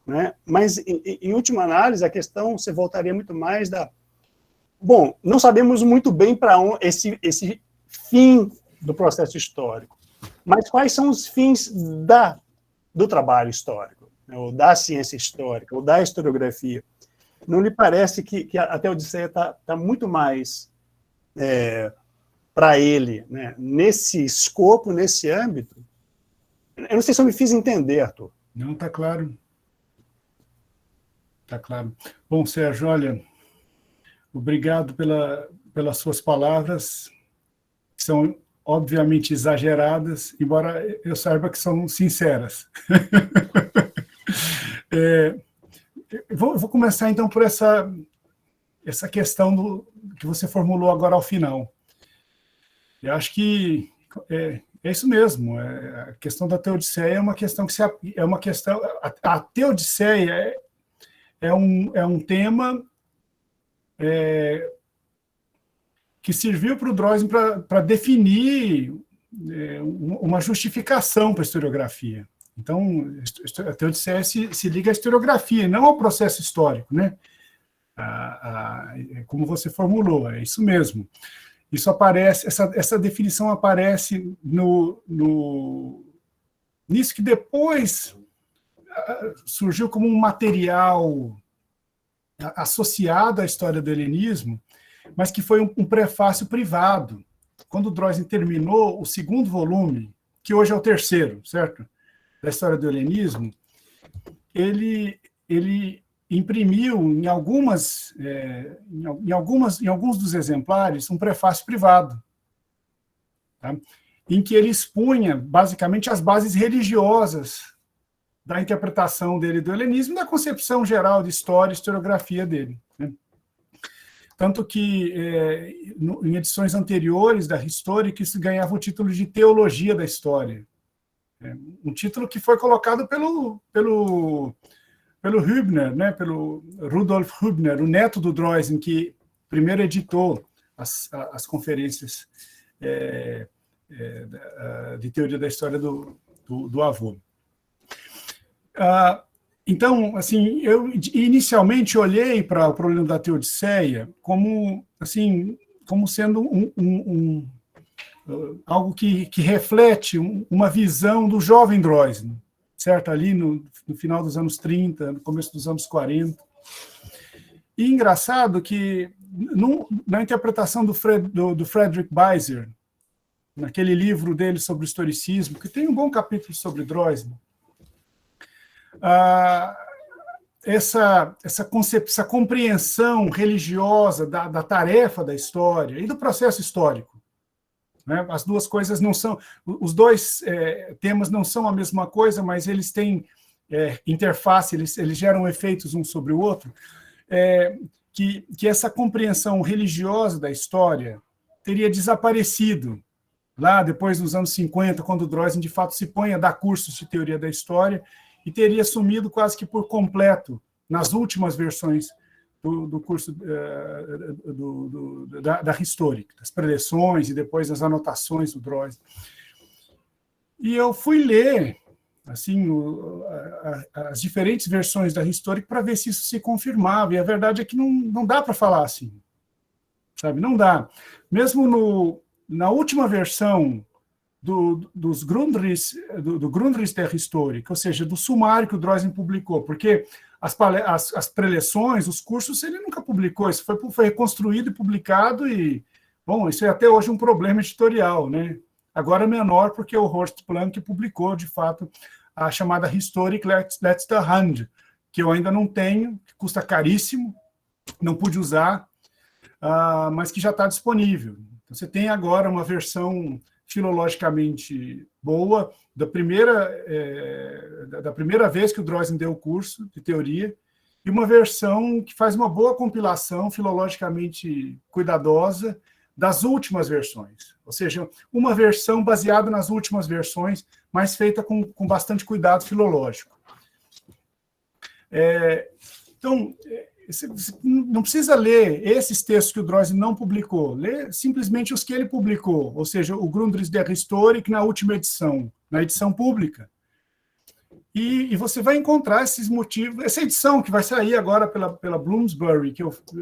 né? Mas, em última análise, a questão se voltaria muito mais da... Bom, não sabemos muito bem para onde esse fim do processo histórico, mas quais são os fins do trabalho histórico, né? Ou da ciência histórica, ou da historiografia? Não lhe parece que a Teodiceia está muito mais para ele, né, nesse escopo, nesse âmbito? Eu não sei se eu me fiz entender, Arthur. Não, está claro. Está claro. Bom, Sérgio, olha, obrigado pelas suas palavras, que são obviamente exageradas, embora eu saiba que são sinceras. Vou começar, então, por essa questão que você formulou agora ao final. Eu acho que é isso mesmo. A questão da Teodiceia é uma questão que é uma questão. A Teodiceia é um tema que serviu para o Droysen para definir uma justificação para a historiografia. Então, a Teodiceia se liga à historiografia, não ao processo histórico, né? Como você formulou, é isso mesmo. Isso aparece, essa definição aparece nisso que depois surgiu como um material associado à história do helenismo, mas que foi um prefácio privado. Quando o Droysen terminou o segundo volume, que hoje é o terceiro, certo? Da história do helenismo, ele imprimiu em alguns dos exemplares um prefácio privado, tá? Em que ele expunha basicamente as bases religiosas da interpretação dele do helenismo e da concepção geral de história e historiografia dele, né? Tanto que em edições anteriores da Historic isso ganhava o título de Teologia da História, um título que foi colocado pelo Hübner, né, pelo Rudolf Hübner, o neto do Droysen, que primeiro editou as conferências de teoria da história do avô. Então, assim, eu inicialmente olhei para o problema da Teodiceia como sendo algo que reflete uma visão do jovem Droysen, certo? Ali no final dos anos 30, no começo dos anos 40. E engraçado que, na interpretação do Frederick Beiser, naquele livro dele sobre o historicismo, que tem um bom capítulo sobre Droysen, essa compreensão religiosa da tarefa da história e do processo histórico, né? As duas coisas não são... Os dois temas não são a mesma coisa, mas eles têm interface, eles geram efeitos um sobre o outro, que essa compreensão religiosa da história teria desaparecido lá depois dos anos 50, quando o Droysen de fato se põe a dar cursos de teoria da história, e teria sumido quase que por completo nas últimas versões do curso da Historic, das preleções e depois das anotações do Droysen. E eu fui ler assim, as diferentes versões da Historic para ver se isso se confirmava, e a verdade é que não dá para falar assim, sabe? Não dá. Mesmo na última versão do Grundriss der Historik, ou seja, do sumário que o Droysen publicou, porque as preleções, os cursos, ele nunca publicou, isso foi reconstruído e publicado, e, bom, isso é até hoje um problema editorial, né? Agora menor, porque o Horst Planck publicou, de fato, a chamada Historic letzter Hand, que eu ainda não tenho, que custa caríssimo, não pude usar, mas que já está disponível. Então, você tem agora uma versão filologicamente boa, da primeira vez que o Droysen deu o curso de teoria, e uma versão que faz uma boa compilação filologicamente cuidadosa das últimas versões. Ou seja, uma versão baseada nas últimas versões, mas feita com bastante cuidado filológico. Então, você não precisa ler esses textos que o Droysen não publicou, lê simplesmente os que ele publicou, ou seja, o Grundrisse der Historik na última edição, na edição pública. E você vai encontrar esses motivos. Essa edição que vai sair agora pela Bloomsbury,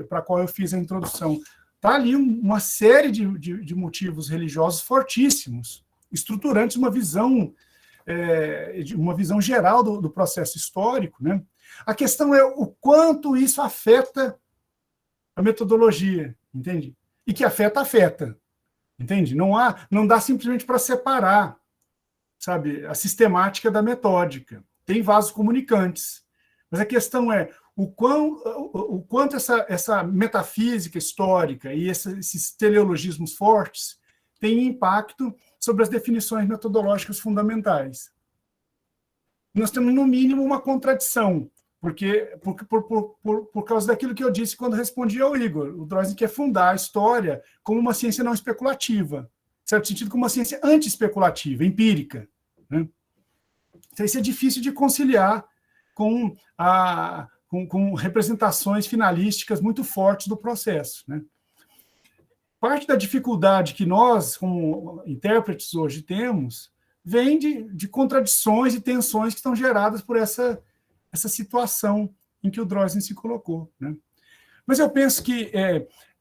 para a qual eu fiz a introdução, está ali uma série de motivos religiosos fortíssimos, estruturantes uma visão geral do processo histórico, né? A questão é o quanto isso afeta a metodologia, entende? E que afeta, entende? Não dá simplesmente para separar, sabe, a sistemática da metódica. Tem vasos comunicantes. Mas a questão é o quanto essa metafísica histórica e esses teleologismos fortes têm impacto sobre as definições metodológicas fundamentais. Nós temos, no mínimo, uma contradição, por causa daquilo que eu disse quando respondi ao Igor. O Droysen quer fundar a história como uma ciência não especulativa, em certo sentido, como uma ciência anti-especulativa, empírica, né? Então, isso é difícil de conciliar com representações finalísticas muito fortes do processo, né? Parte da dificuldade que nós, como intérpretes, hoje temos, vem de contradições e tensões que estão geradas por essa situação em que o Droysen se colocou, né? Mas eu penso que,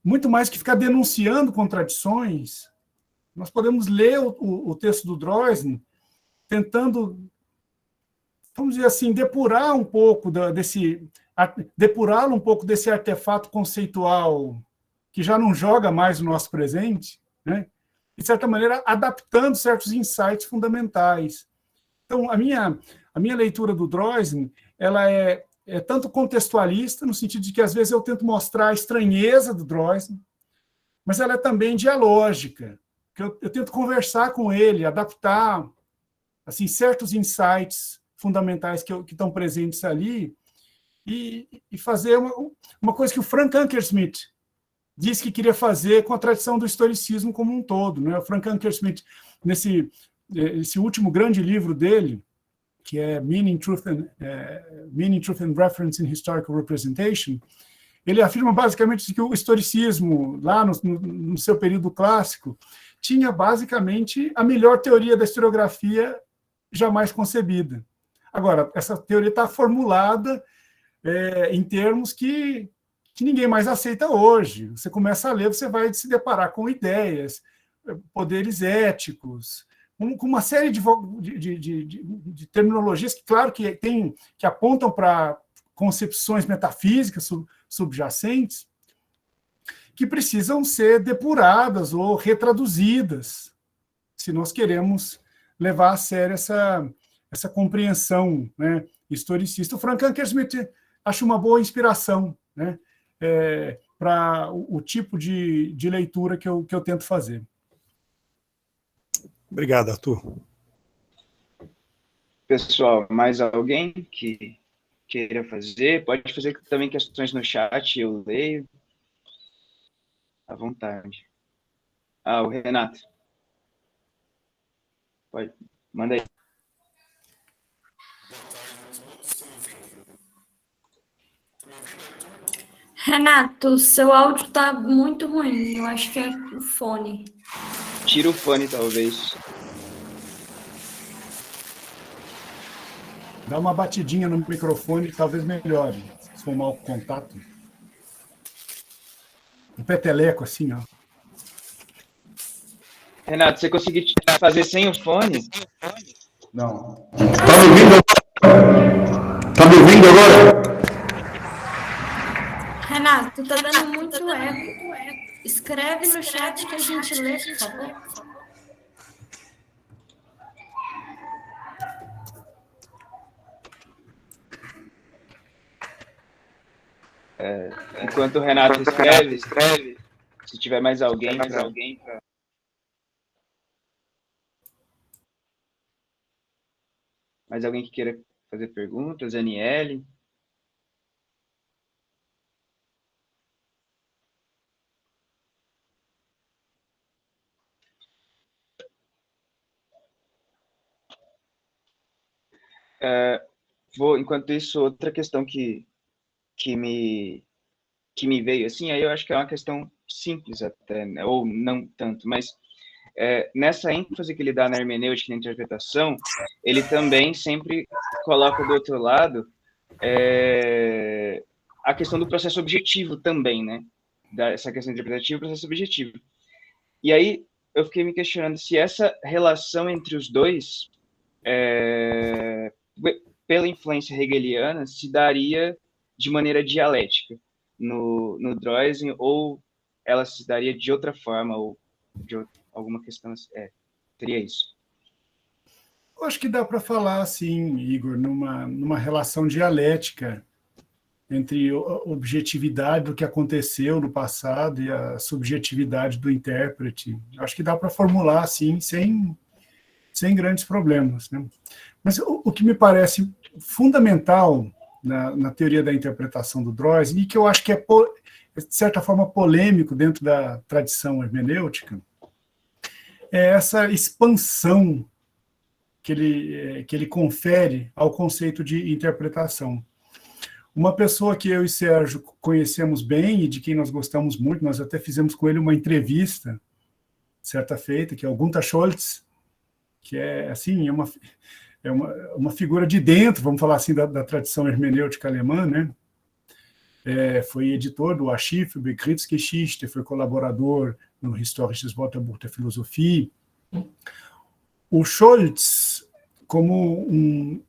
muito mais que ficar denunciando contradições, nós podemos ler o texto do Droysen tentando, vamos dizer assim, depurá-lo um pouco desse artefato conceitual que já não joga mais o nosso presente, né? De certa maneira, adaptando certos insights fundamentais. Então, a minha leitura do Droysen, ela é tanto contextualista, no sentido de que, às vezes, eu tento mostrar a estranheza do Droysen, mas ela é também dialógica, que eu tento conversar com ele, adaptar assim, certos insights fundamentais que estão presentes ali e fazer uma coisa que o Frank Ankersmit disse que queria fazer com a tradição do historicismo como um todo, né? O Frank Ankersmit, esse último grande livro dele, que é Meaning, Truth and Reference in Historical Representation, ele afirma basicamente que o historicismo, lá no seu período clássico, tinha basicamente a melhor teoria da historiografia jamais concebida. Agora, essa teoria está formulada em termos que ninguém mais aceita hoje. Você começa a ler, você vai se deparar com ideias, poderes éticos, com uma série de terminologias que, claro, que apontam para concepções metafísicas subjacentes, que precisam ser depuradas ou retraduzidas, se nós queremos levar a sério essa compreensão, né, historicista. O Frank Ankersmit acho uma boa inspiração, né, para o tipo de leitura que eu tento fazer. Obrigado, Arthur. Pessoal, mais alguém que queira fazer? Pode fazer também questões no chat, eu leio. À vontade. O Renato. Pode, manda aí. Renato, seu áudio está muito ruim. Eu acho que é o fone. Tira o fone, talvez. Dá uma batidinha no microfone, talvez melhore, se for mau contato. Um peteleco assim, ó. Renato, você conseguiu fazer sem o fone? Não. Tá me ouvindo agora? Tá me ouvindo agora? Renato, tá dando muito eco. Escreve no chat que a gente lê, por favor. Enquanto o Renato escreve, se tiver mais alguém mais alguém que queira fazer perguntas, Aniele. Enquanto isso, outra questão que me veio, assim, aí eu acho que é uma questão simples até, né? Ou não tanto, mas nessa ênfase que ele dá na hermenêutica e na interpretação, ele também sempre coloca do outro lado a questão do processo objetivo também, né? Essa questão interpretativa e processo objetivo. E aí eu fiquei me questionando se essa relação entre os dois, pela influência hegeliana, se daria de maneira dialética no Droysen, ou ela se daria de outra forma, ou de alguma questão. Teria isso. Eu acho que dá para falar, sim, Igor, numa relação dialética entre a objetividade do que aconteceu no passado e a subjetividade do intérprete. Eu acho que dá para formular, assim, sem grandes problemas, né? Mas o que me parece fundamental na teoria da interpretação do Droysen, e que eu acho que é, de certa forma, polêmico dentro da tradição hermenêutica, é essa expansão que ele confere ao conceito de interpretação. Uma pessoa que eu e Sérgio conhecemos bem e de quem nós gostamos muito, nós até fizemos com ele uma entrevista, certa feita, que é o Gunther Scholz, que é, assim, uma figura de dentro, vamos falar assim, da tradição hermenêutica alemã, né? Foi editor do Archiv Begriffsgeschichte, foi colaborador no Historisches Wörterbuch der Philosophie. O Scholz, como um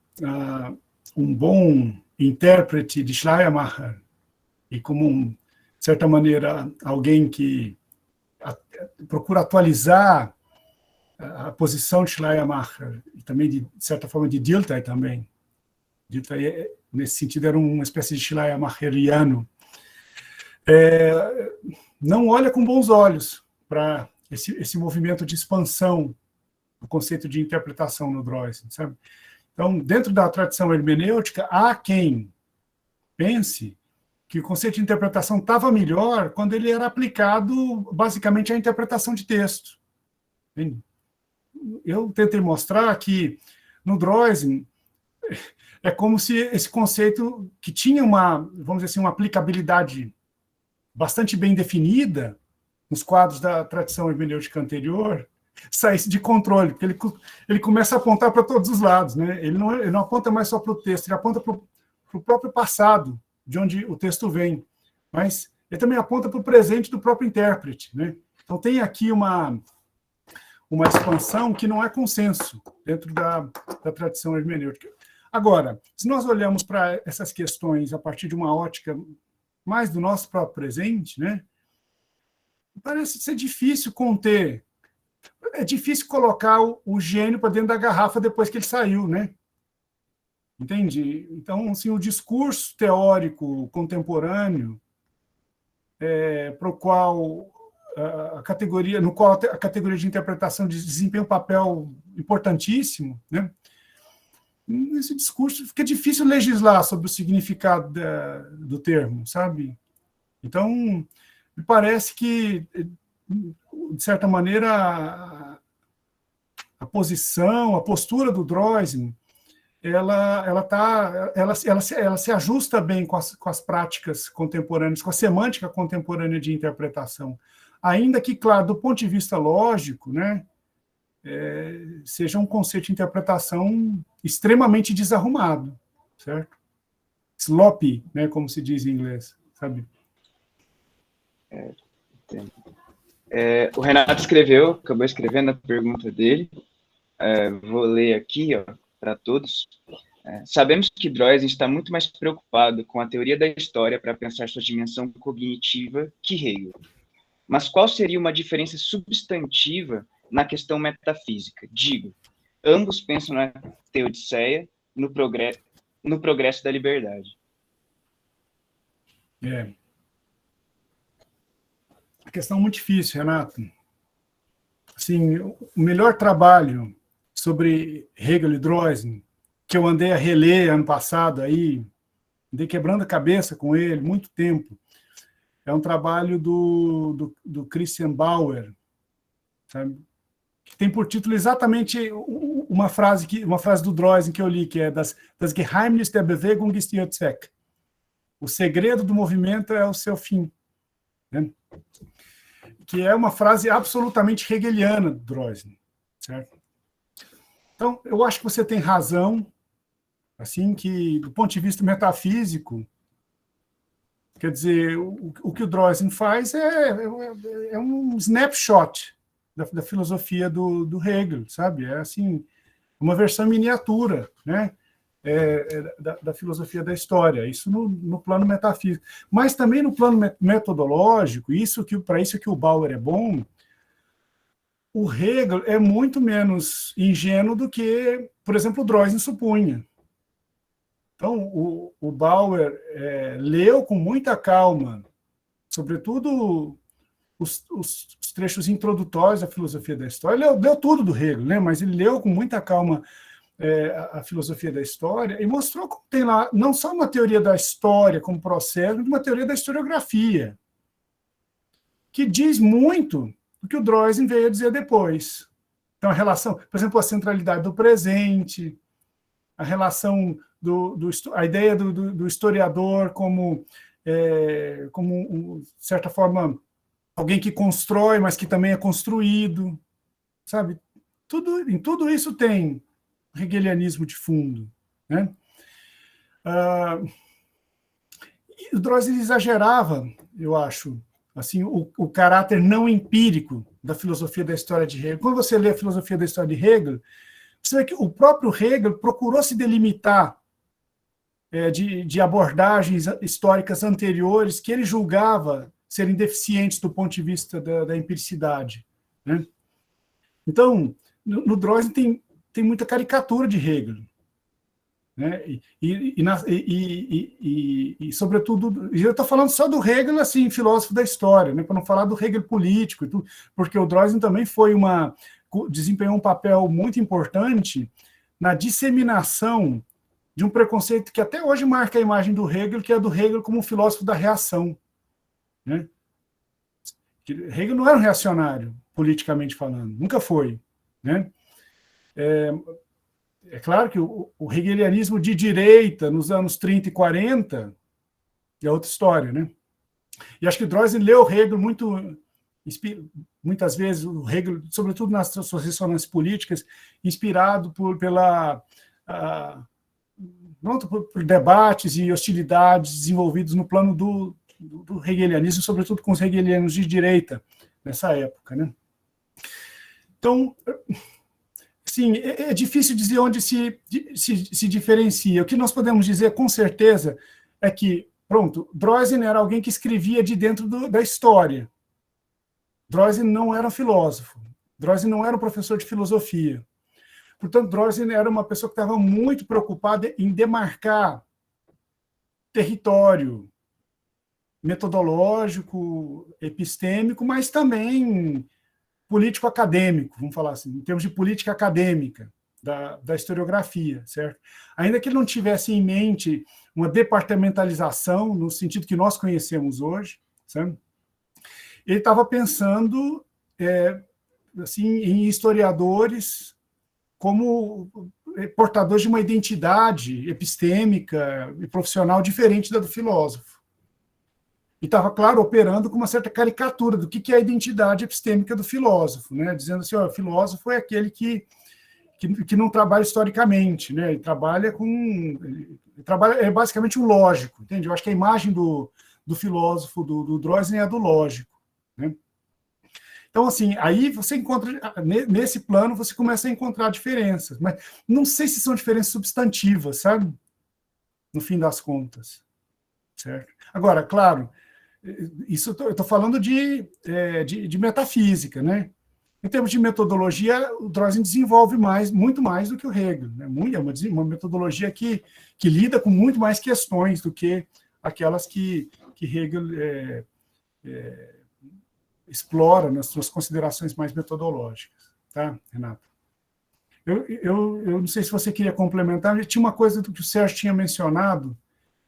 bom intérprete de Schleiermacher e como, de certa maneira, alguém que procura atualizar a posição de Schleiermacher e também, de certa forma, de Dilthey também. Dilthey, nesse sentido, era uma espécie de Schleiermacheriano. Não olha com bons olhos para esse movimento de expansão do conceito de interpretação no Droysen, sabe? Então, dentro da tradição hermenêutica, há quem pense que o conceito de interpretação estava melhor quando ele era aplicado, basicamente, à interpretação de texto. Eu tentei mostrar que, no Droysen, é como se esse conceito, que tinha vamos dizer assim, uma aplicabilidade bastante bem definida nos quadros da tradição hermenêutica anterior, saísse de controle, porque ele começa a apontar para todos os lados, né? Ele não aponta mais só para o texto, ele aponta para o próprio passado, de onde o texto vem, mas ele também aponta para o presente do próprio intérprete, né? Então tem aqui uma expansão que não é consenso dentro da tradição hermenêutica. Agora, se nós olhamos para essas questões a partir de uma ótica mais do nosso próprio presente, né? Parece ser difícil conter. É difícil colocar o gênio para dentro da garrafa depois que ele saiu, né? Entende? Então, assim, o discurso teórico contemporâneo, para o qual a categoria de interpretação desempenha um papel importantíssimo, né? Nesse discurso fica difícil legislar sobre o significado do termo, sabe? Então, me parece que, de certa maneira, a postura do Droysen, ela se ajusta bem com as práticas contemporâneas, com a semântica contemporânea de interpretação. Ainda que, claro, do ponto de vista lógico, né, seja um conceito de interpretação extremamente desarrumado, certo? Sloppy, né, como se diz em inglês, sabe? O Renato acabou escrevendo a pergunta dele. Vou ler aqui, para todos. Sabemos que Droysen está muito mais preocupado com a teoria da história para pensar sua dimensão cognitiva que Hegel. Mas qual seria uma diferença substantiva na questão metafísica? Digo, ambos pensam na teodiceia, no progresso da liberdade. A questão é muito difícil, Renato. Assim, o melhor trabalho sobre Hegel e Droysen, que eu andei a reler ano passado, andei quebrando a cabeça com ele muito tempo, é um trabalho do Christian Bauer, sabe? Que tem por título exatamente uma frase do Droysen que eu li, que é das Geheimnis der Bewegung ist ihr Zweck. O segredo do movimento é o seu fim. Né? Que é uma frase absolutamente hegeliana do Droysen. Certo? Então, eu acho que você tem razão, assim, que, do ponto de vista metafísico, quer dizer, o que o Droysen faz é um snapshot da filosofia do Hegel, sabe? É, assim, uma versão miniatura, né? Da filosofia da história, isso no plano metafísico. Mas também no plano metodológico, para isso que o Bauer é bom, o Hegel é muito menos ingênuo do que, por exemplo, o Droysen supunha. Então, o Bauer leu com muita calma, sobretudo os trechos introdutórios da filosofia da história. Leu tudo do Hegel, né? Mas ele leu com muita calma a filosofia da história e mostrou como tem lá não só uma teoria da história como processo, mas uma teoria da historiografia, que diz muito do que o Droysen veio a dizer depois. Então, a relação, por exemplo, a centralidade do presente, a relação a ideia do historiador como de certa forma, alguém que constrói, mas que também é construído, sabe? Em tudo isso tem hegelianismo de fundo. Né? O Droysen exagerava, eu acho, assim, o caráter não empírico da filosofia da história de Hegel. Quando você lê a filosofia da história de Hegel, você vê que o próprio Hegel procurou se delimitar de abordagens históricas anteriores que ele julgava serem deficientes do ponto de vista da empiricidade. Né? Então, no Droysen tem muita caricatura de Hegel. Né? E sobretudo, eu estou falando só do Hegel, assim, filósofo da história, né? Para não falar do Hegel político, e tudo, porque o Droysen também desempenhou um papel muito importante na disseminação de um preconceito que até hoje marca a imagem do Hegel, que é do Hegel como um filósofo da reação. Né? Hegel não era um reacionário, politicamente falando, nunca foi. Né? É claro que o hegelianismo de direita, nos anos 30 e 40, é outra história. Né? E acho que o Droysen leu Hegel muitas vezes, o Hegel, sobretudo nas suas ressonâncias políticas, inspirado por debates e hostilidades desenvolvidos no plano do hegelianismo, sobretudo com os hegelianos de direita, nessa época. Né? Então, sim, é difícil dizer onde se diferencia. O que nós podemos dizer, com certeza, é que, Droysen era alguém que escrevia de dentro da história. Droysen não era um filósofo. Droysen não era um professor de filosofia. Portanto, Droysen era uma pessoa que estava muito preocupada em demarcar território metodológico, epistêmico, mas também político-acadêmico, vamos falar assim, em termos de política acadêmica da historiografia, certo? Ainda que ele não tivesse em mente uma departamentalização no sentido que nós conhecemos hoje, certo? Ele estava pensando assim, em historiadores como portadores de uma identidade epistêmica e profissional diferente da do filósofo. E estava, claro, operando com uma certa caricatura do que é a identidade epistêmica do filósofo, né? Dizendo assim, o filósofo é aquele que não trabalha historicamente, né? Ele trabalha é basicamente um lógico, entende? Eu acho que a imagem do filósofo, do Droysen, é a do lógico, né? Então, assim, aí você encontra, nesse plano, você começa a encontrar diferenças, mas não sei se são diferenças substantivas, sabe? No fim das contas, certo? Agora, claro, isso eu estou falando de metafísica, né? Em termos de metodologia, o Droysen desenvolve muito mais do que o Hegel, né? É uma metodologia que lida com muito mais questões do que aquelas que Hegel explora nas suas considerações mais metodológicas. Tá, Renato? Eu não sei se você queria complementar, tinha uma coisa que o Sérgio tinha mencionado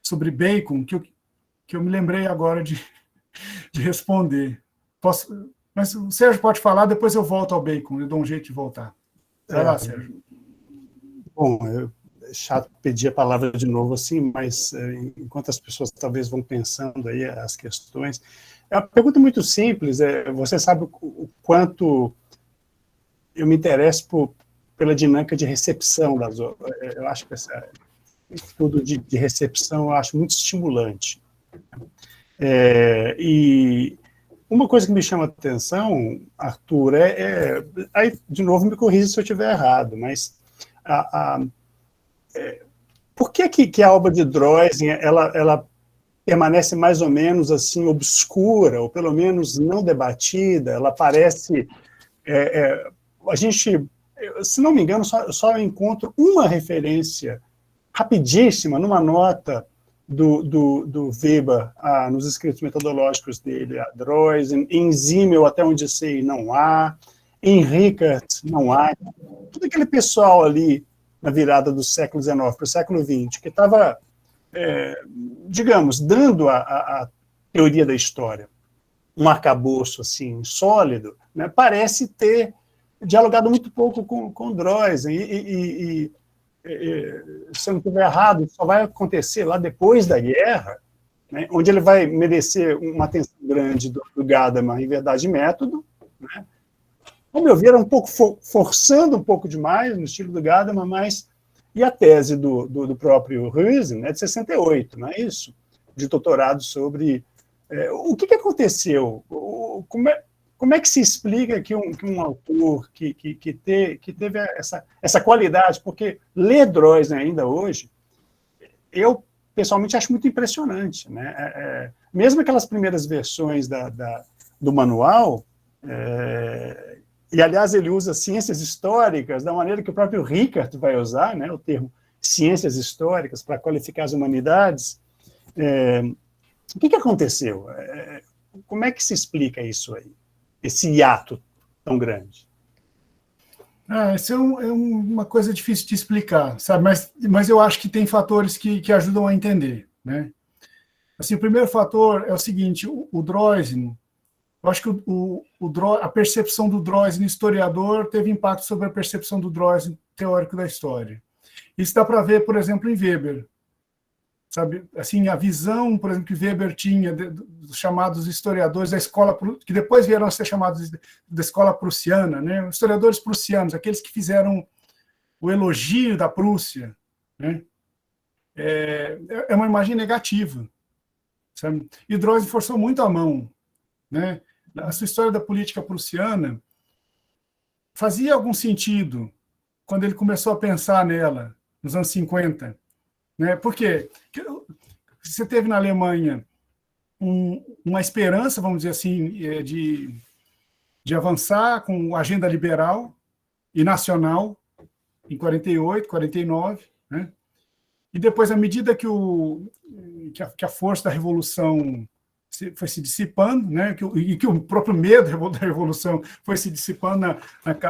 sobre Bacon, que eu me lembrei agora de responder. Mas o Sérgio pode falar, depois eu volto ao Bacon, eu dou um jeito de voltar. Vai lá, Sérgio. Bom, é chato pedir a palavra de novo assim, mas enquanto as pessoas talvez vão pensando aí as questões, é uma pergunta muito simples. Você sabe o quanto eu me interesso pela dinâmica de recepção das obras. Eu acho que esse estudo de recepção eu acho muito estimulante. E uma coisa que me chama a atenção, Arthur, aí, de novo, me corrija se eu estiver errado, mas por que a obra de Droysen ela permanece mais ou menos assim obscura, ou pelo menos não debatida? Ela parece... a gente, se não me engano, só encontro uma referência rapidíssima numa nota do Weber nos escritos metodológicos dele, a Droysen. Em Simmel, até onde sei, não há. Em Rickert, não há. Todo aquele pessoal ali na virada do século XIX para o século XX, que estava, digamos, dando a teoria da história um arcabouço assim, sólido, né, parece ter dialogado muito pouco com Droysen. Se eu não estiver errado, só vai acontecer lá depois da guerra, né, onde ele vai merecer uma atenção grande do Gadamer em Verdade e Método, né, ao meu ver, era um pouco forçando um pouco demais no estilo do Gadamer, mas e a tese do próprio Rosen, né, de 68, não é isso? De doutorado sobre o que aconteceu, como é que se explica que um autor que teve essa qualidade, porque ler Droysen ainda hoje, eu pessoalmente acho muito impressionante, né? Mesmo aquelas primeiras versões do manual, e aliás ele usa ciências históricas da maneira que o próprio Rickert vai usar, né, o termo ciências históricas para qualificar as humanidades. O que aconteceu? Como é que se explica isso aí? Esse hiato tão grande? Isso é uma coisa difícil de explicar, sabe? Mas eu acho que tem fatores que ajudam a entender, né? Assim, o primeiro fator é o seguinte: o Droysen, eu acho que a percepção do Droysen historiador teve impacto sobre a percepção do Droysen teórico da história. Isso dá para ver, por exemplo, em Weber. Sabe, assim, a visão, por exemplo, que Weber tinha dos chamados historiadores da escola, que depois vieram a ser chamados da escola prussiana, né? Historiadores prussianos, aqueles que fizeram o elogio da Prússia, né? É uma imagem negativa, sabe? E Droysen forçou muito a mão, né? A sua história da política prussiana fazia algum sentido quando ele começou a pensar nela, nos anos 50. Né? Por quê? Porque você teve na Alemanha uma esperança, vamos dizer assim, de avançar com a agenda liberal e nacional em 48, 49, né? E depois, à medida que a força da revolução foi se dissipando, né? E que o próprio medo da revolução foi se dissipando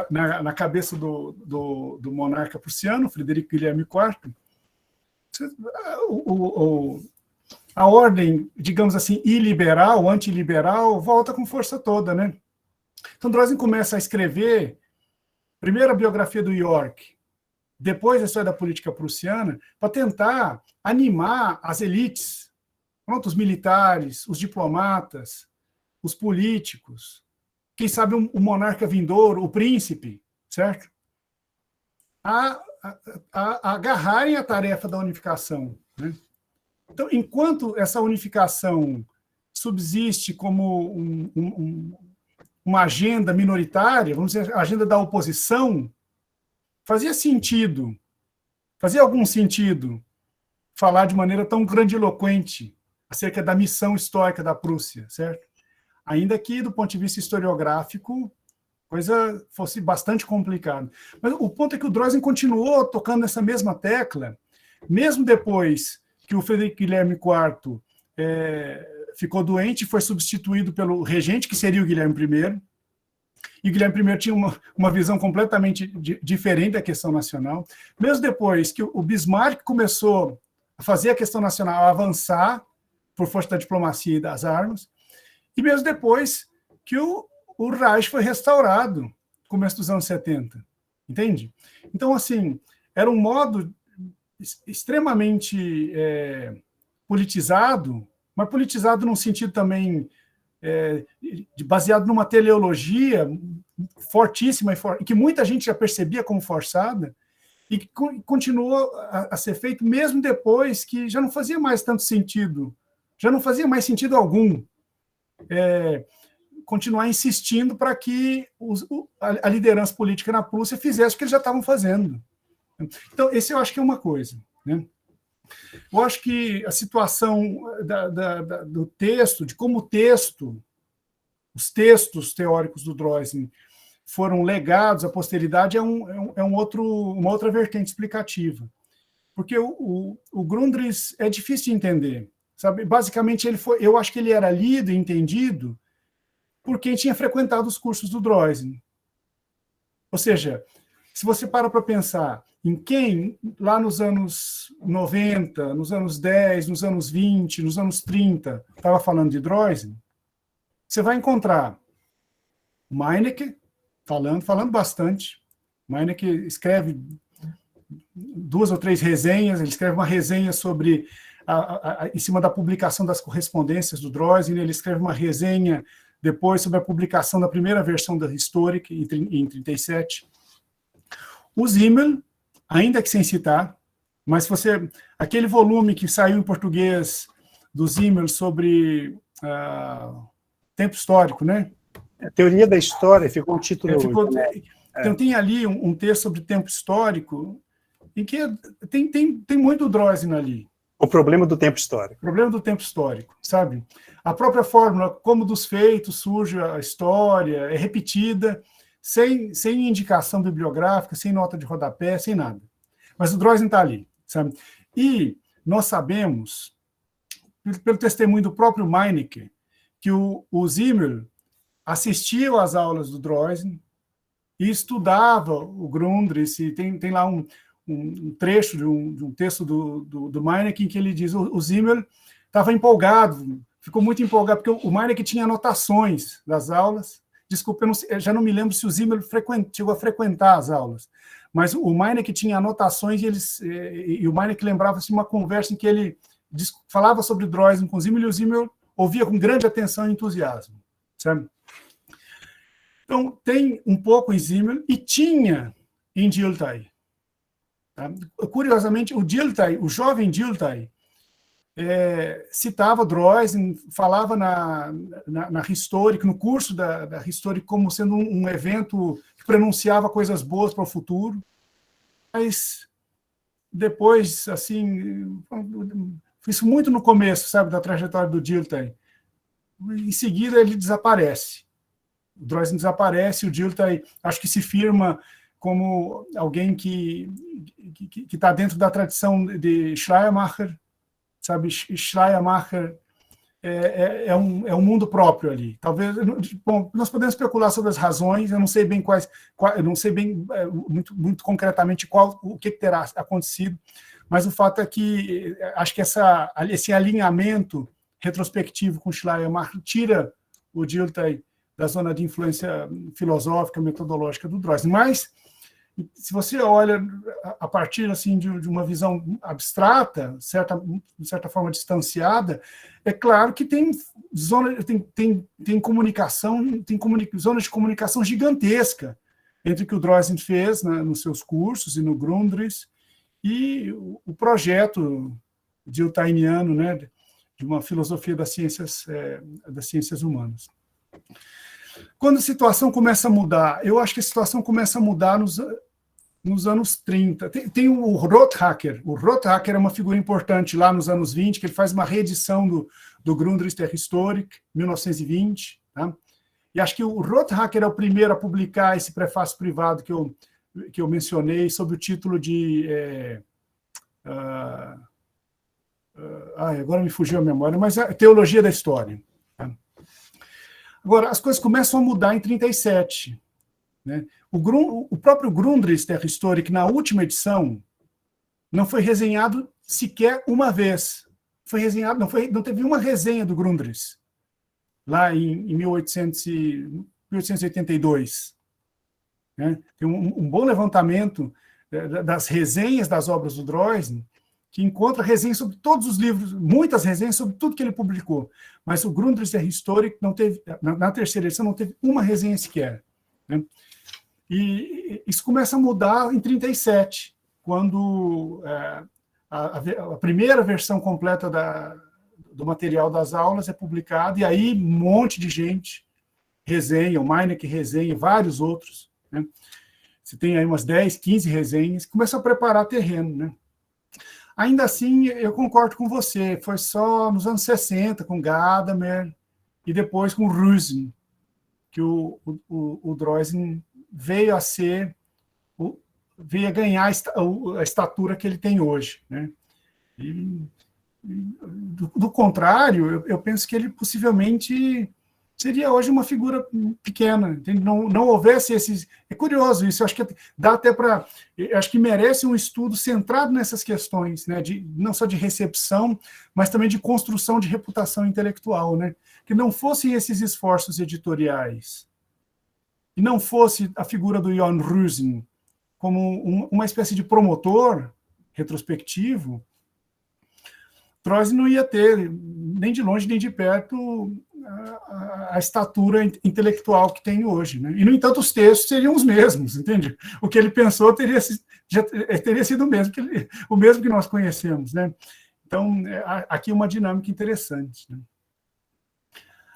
na cabeça do monarca prussiano, Frederico Guilherme IV, a ordem, digamos assim, iliberal, antiliberal, volta com força toda, né? Então, Droysen começa a escrever, primeiro a biografia do York, depois a história da política prussiana, para tentar animar as elites, os militares, os diplomatas, os políticos, quem sabe o monarca vindouro, o príncipe, certo? A agarrarem a tarefa da unificação, né? Então, enquanto essa unificação subsiste como uma agenda minoritária, vamos dizer, a agenda da oposição, fazia algum sentido falar de maneira tão grandiloquente acerca da missão histórica da Prússia, certo? Ainda que, do ponto de vista historiográfico, coisa fosse bastante complicada. Mas o ponto é que o Droysen continuou tocando nessa mesma tecla, mesmo depois que o Frederico Guilherme IV ficou doente e foi substituído pelo regente, que seria o Guilherme I. E o Guilherme I tinha uma visão completamente diferente da questão nacional. Mesmo depois que o Bismarck começou a fazer a questão nacional avançar, por força da diplomacia e das armas, e mesmo depois que o Reich foi restaurado, no começo dos anos 70, entende? Então, assim, era um modo extremamente politizado, mas politizado num sentido também baseado numa teleologia fortíssima e que muita gente já percebia como forçada, e que continuou a ser feito mesmo depois que já não fazia mais tanto sentido, já não fazia mais sentido algum continuar insistindo para que a liderança política na Prússia fizesse o que eles já estavam fazendo. Então, esse eu acho que é uma coisa, né? Eu acho que a situação do texto, de como os textos teóricos do Droysen foram legados à posteridade uma outra vertente explicativa. Porque o Grundrisse é difícil de entender. Sabe? Basicamente, eu acho que ele era lido e entendido por quem tinha frequentado os cursos do Droysen. Ou seja, se você para pensar em quem, lá nos anos 90, nos anos 10, nos anos 20, nos anos 30, estava falando de Droysen, você vai encontrar Meinecke falando bastante. Meinecke escreve 2 ou 3 resenhas, ele escreve uma resenha sobre, em cima da publicação das correspondências do Droysen, ele escreve uma resenha depois sobre a publicação da primeira versão da Historic, em 1937. O Simmel, ainda que sem citar, mas aquele volume que saiu em português do Simmel sobre tempo histórico, né? A teoria da história ficou um título. Então, tem ali um texto sobre tempo histórico, em que tem muito Droysen ali. O problema do tempo histórico. O problema do tempo histórico, sabe? A própria fórmula, como dos feitos surge a história, é repetida, sem indicação bibliográfica, sem nota de rodapé, sem nada. Mas o Droysen está ali, sabe? E nós sabemos, pelo testemunho do próprio Meinecke, que o Simmel assistia às aulas do Droysen e estudava o Grundrisse. Tem lá um trecho de um texto do Meinecke em que ele diz o Simmel estava empolgado, ficou muito empolgado, porque o Meinecke tinha anotações das aulas. Desculpa, eu já não me lembro se o Simmel chegou a frequentar as aulas, mas o Meinecke tinha anotações e o Meinecke lembrava-se de uma conversa em que ele falava sobre Droysen com o Simmel, e o Simmel ouvia com grande atenção e entusiasmo, sabe? Então, tem um pouco em Simmel e tinha em Dilthey. Tá? Curiosamente, o jovem Dilthey, citava Droysen, falava na Historic, no curso da Historic, como sendo um evento que pronunciava coisas boas para o futuro, mas depois, assim, isso muito no começo, sabe, da trajetória do Dilthey. Em seguida, ele desaparece. O Droysen desaparece, o Dilthey acho que se firma como alguém que está dentro da tradição de Schleiermacher, sabe? Schleiermacher é um mundo próprio ali. Talvez, bom, nós podemos especular sobre as razões, eu não sei bem eu não sei bem muito concretamente o que terá acontecido, mas o fato é que acho que esse alinhamento retrospectivo com Schleiermacher tira o Dilthey da zona de influência filosófica, metodológica do Droysen. Mas, se você olha a partir assim, de uma visão abstrata, de certa forma distanciada, é claro que tem comunicação, zonas de comunicação gigantesca entre o que o Droysen fez, né, nos seus cursos e no Grundrisse e o projeto diltheyniano, né, de uma filosofia das ciências humanas. Quando a situação começa a mudar, eu acho que a situação começa a mudar nos anos 30. Tem o Rothacker. O Rothacker é uma figura importante lá nos anos 20, que ele faz uma reedição do Grundrisse der Historik, 1920. Tá? E acho que o Rothacker é o primeiro a publicar esse prefácio privado que eu mencionei, sob o título de... agora me fugiu a memória, mas é Teologia da História. Tá? Agora, as coisas começam a mudar em 37. Né? O próprio Grundrisse der Historik, na última edição, não foi resenhado sequer uma vez. Foi resenhado, não teve uma resenha do Grundrisse, lá em 1882. Né? Tem um bom levantamento das resenhas das obras do Droysen, que encontra resenhas sobre todos os livros, muitas resenhas sobre tudo que ele publicou, mas o Grundrisse Historik não teve, na terceira edição, não teve uma resenha sequer, né? E isso começa a mudar em 37, quando a primeira versão completa do material das aulas é publicada, e aí um monte de gente resenha, o Meinecke resenha, vários outros, né? Você tem aí umas 10, 15 resenhas, começa a preparar terreno, né? Ainda assim, eu concordo com você, foi só nos anos 60, com Gadamer, e depois com Rüsen, que o Droysen veio a ganhar a estatura que ele tem hoje, né? Do contrário, eu penso que ele possivelmente seria hoje uma figura pequena, não houvesse esses... É curioso isso, eu acho que dá até para... Acho que merece um estudo centrado nessas questões, né, não só de recepção, mas também de construção de reputação intelectual, né? Que não fossem esses esforços editoriais, e não fosse a figura do Jan Rüsen como uma espécie de promotor retrospectivo, Droysen não ia ter, nem de longe nem de perto, a estatura intelectual que tem hoje, né? E, no entanto, os textos seriam os mesmos, entende? O que ele pensou teria sido o mesmo que nós conhecemos, né? Então, aqui uma dinâmica interessante, né?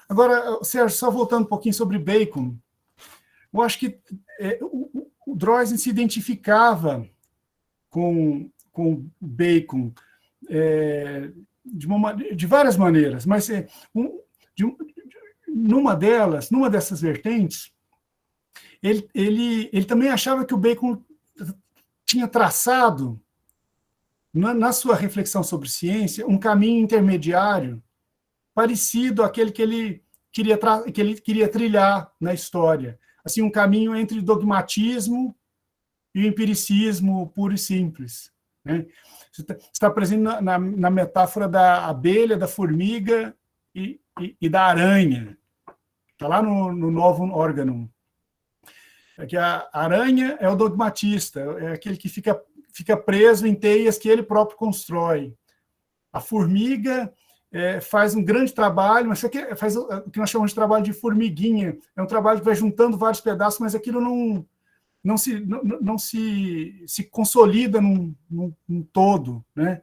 Agora, Sérgio, só voltando um pouquinho sobre Bacon, eu acho que o Droysen se identificava com Bacon de várias maneiras, mas numa dessas vertentes, ele também achava que o Bacon tinha traçado, na sua reflexão sobre ciência, um caminho intermediário parecido àquele que ele queria trilhar na história, assim, um caminho entre dogmatismo e o empiricismo puro e simples, né? Está presente na metáfora da abelha, da formiga e da aranha. Está lá no Novum Organum. É que a aranha é o dogmatista, é aquele que fica preso em teias que ele próprio constrói. A formiga faz um grande trabalho, mas faz o que nós chamamos de trabalho de formiguinha. É um trabalho que vai juntando vários pedaços, mas aquilo não se consolida num todo, né?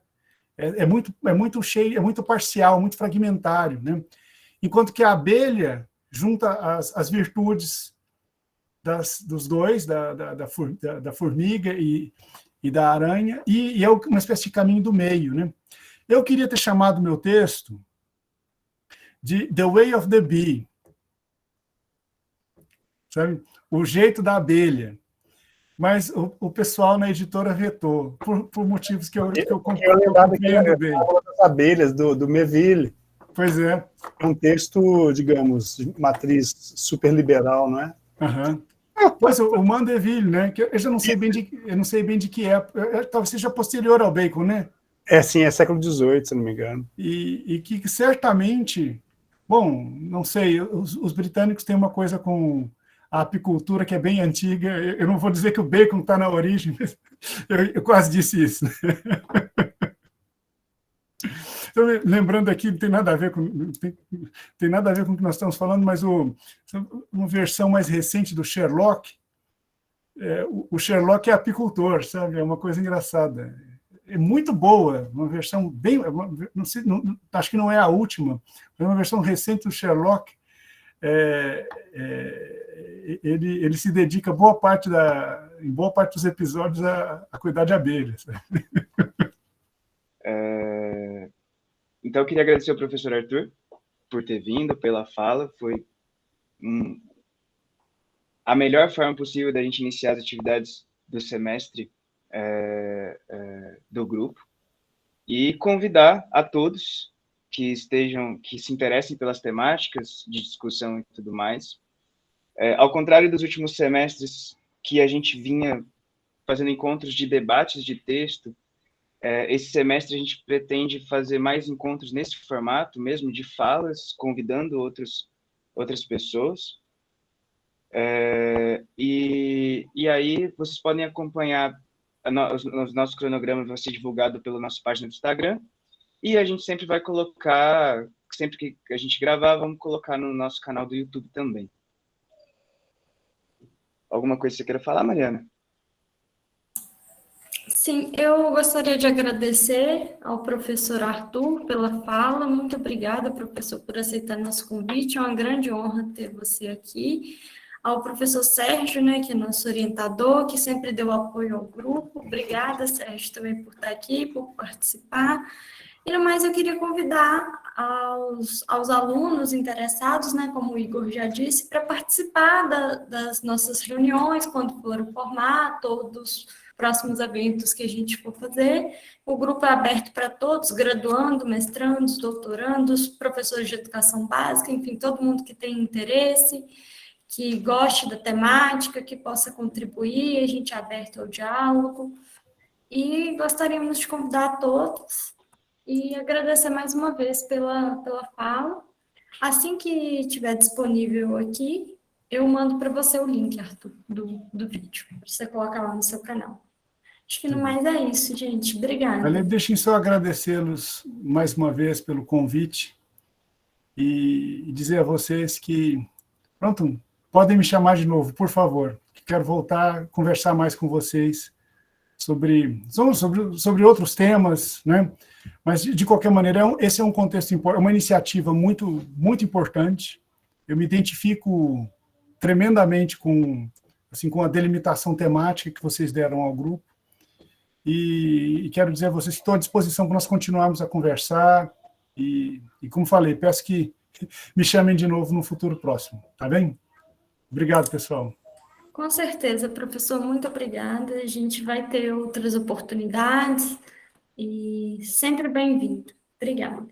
É muito cheio, é muito parcial, muito fragmentário, né? Enquanto que a abelha junta as virtudes dos dois, da formiga e da aranha, e é uma espécie de caminho do meio, né? Eu queria ter chamado meu texto de The Way of the Bee, sabe? O jeito da abelha. Mas o pessoal na editora vetou, por motivos que eu compreendo bem. Das abelhas, do Melville. Pois é. É um texto, digamos, de matriz superliberal, não é? Uhum. Pois, o Mandeville, né? Que eu já não sei bem de que época, talvez seja posterior ao Bacon, né? Sim, é século XVIII, se não me engano. E que certamente, bom, não sei, os britânicos têm uma coisa com a apicultura que é bem antiga. Eu não vou dizer que o Bacon está na origem, mas eu quase disse isso, né? Então, lembrando aqui, não tem nada a ver com o que nós estamos falando, mas uma versão mais recente do Sherlock, o Sherlock é apicultor, sabe? É uma coisa engraçada. É muito boa, uma versão bem... Não sei, acho que não é a última, mas uma versão recente do Sherlock. Ele se dedica em boa parte dos episódios a cuidar de abelhas. Então, eu queria agradecer ao professor Arthur por ter vindo, pela fala. Foi a melhor forma possível da gente iniciar as atividades do semestre do grupo. E convidar a todos que se interessem pelas temáticas de discussão e tudo mais. Ao contrário dos últimos semestres, que a gente vinha fazendo encontros de debates de texto, esse semestre a gente pretende fazer mais encontros nesse formato mesmo, de falas, convidando outras pessoas. E aí vocês podem acompanhar o nosso cronograma vai ser divulgado pela nossa página do Instagram, e a gente sempre vai colocar, sempre que a gente gravar, vamos colocar no nosso canal do YouTube também. Alguma coisa que você queira falar, Mariana? Sim, eu gostaria de agradecer ao professor Arthur pela fala. Muito obrigada, professor, por aceitar nosso convite. É uma grande honra ter você aqui. Ao professor Sérgio, né, que é nosso orientador, que sempre deu apoio ao grupo. Obrigada, Sérgio, também por estar aqui, por participar. E, no mais, eu queria convidar aos alunos interessados, né, como o Igor já disse, para participar das nossas reuniões, quando for o formato, ou dos próximos eventos que a gente for fazer. O grupo é aberto para todos, graduando, mestrandos, doutorandos, professores de educação básica, enfim, todo mundo que tem interesse, que goste da temática, que possa contribuir, a gente é aberto ao diálogo. E gostaríamos de convidar a todos e agradecer mais uma vez pela fala. Assim que estiver disponível aqui, eu mando para você o link, Arthur, do vídeo, para você colocar lá no seu canal. Acho que no mais é isso, gente. Obrigada. Deixem só agradecê-los mais uma vez pelo convite e dizer a vocês que, pronto, podem me chamar de novo, por favor, que quero voltar a conversar mais com vocês sobre outros temas, né? Mas, de qualquer maneira, esse é um contexto importante, é uma iniciativa muito, muito importante. Eu me identifico tremendamente com a delimitação temática que vocês deram ao grupo. E quero dizer a vocês que estou à disposição para nós continuarmos a conversar. E como falei, peço que me chamem de novo no futuro próximo. Tá bem? Obrigado, pessoal. Com certeza, professor, muito obrigada. A gente vai ter outras oportunidades e sempre bem-vindo. Obrigada.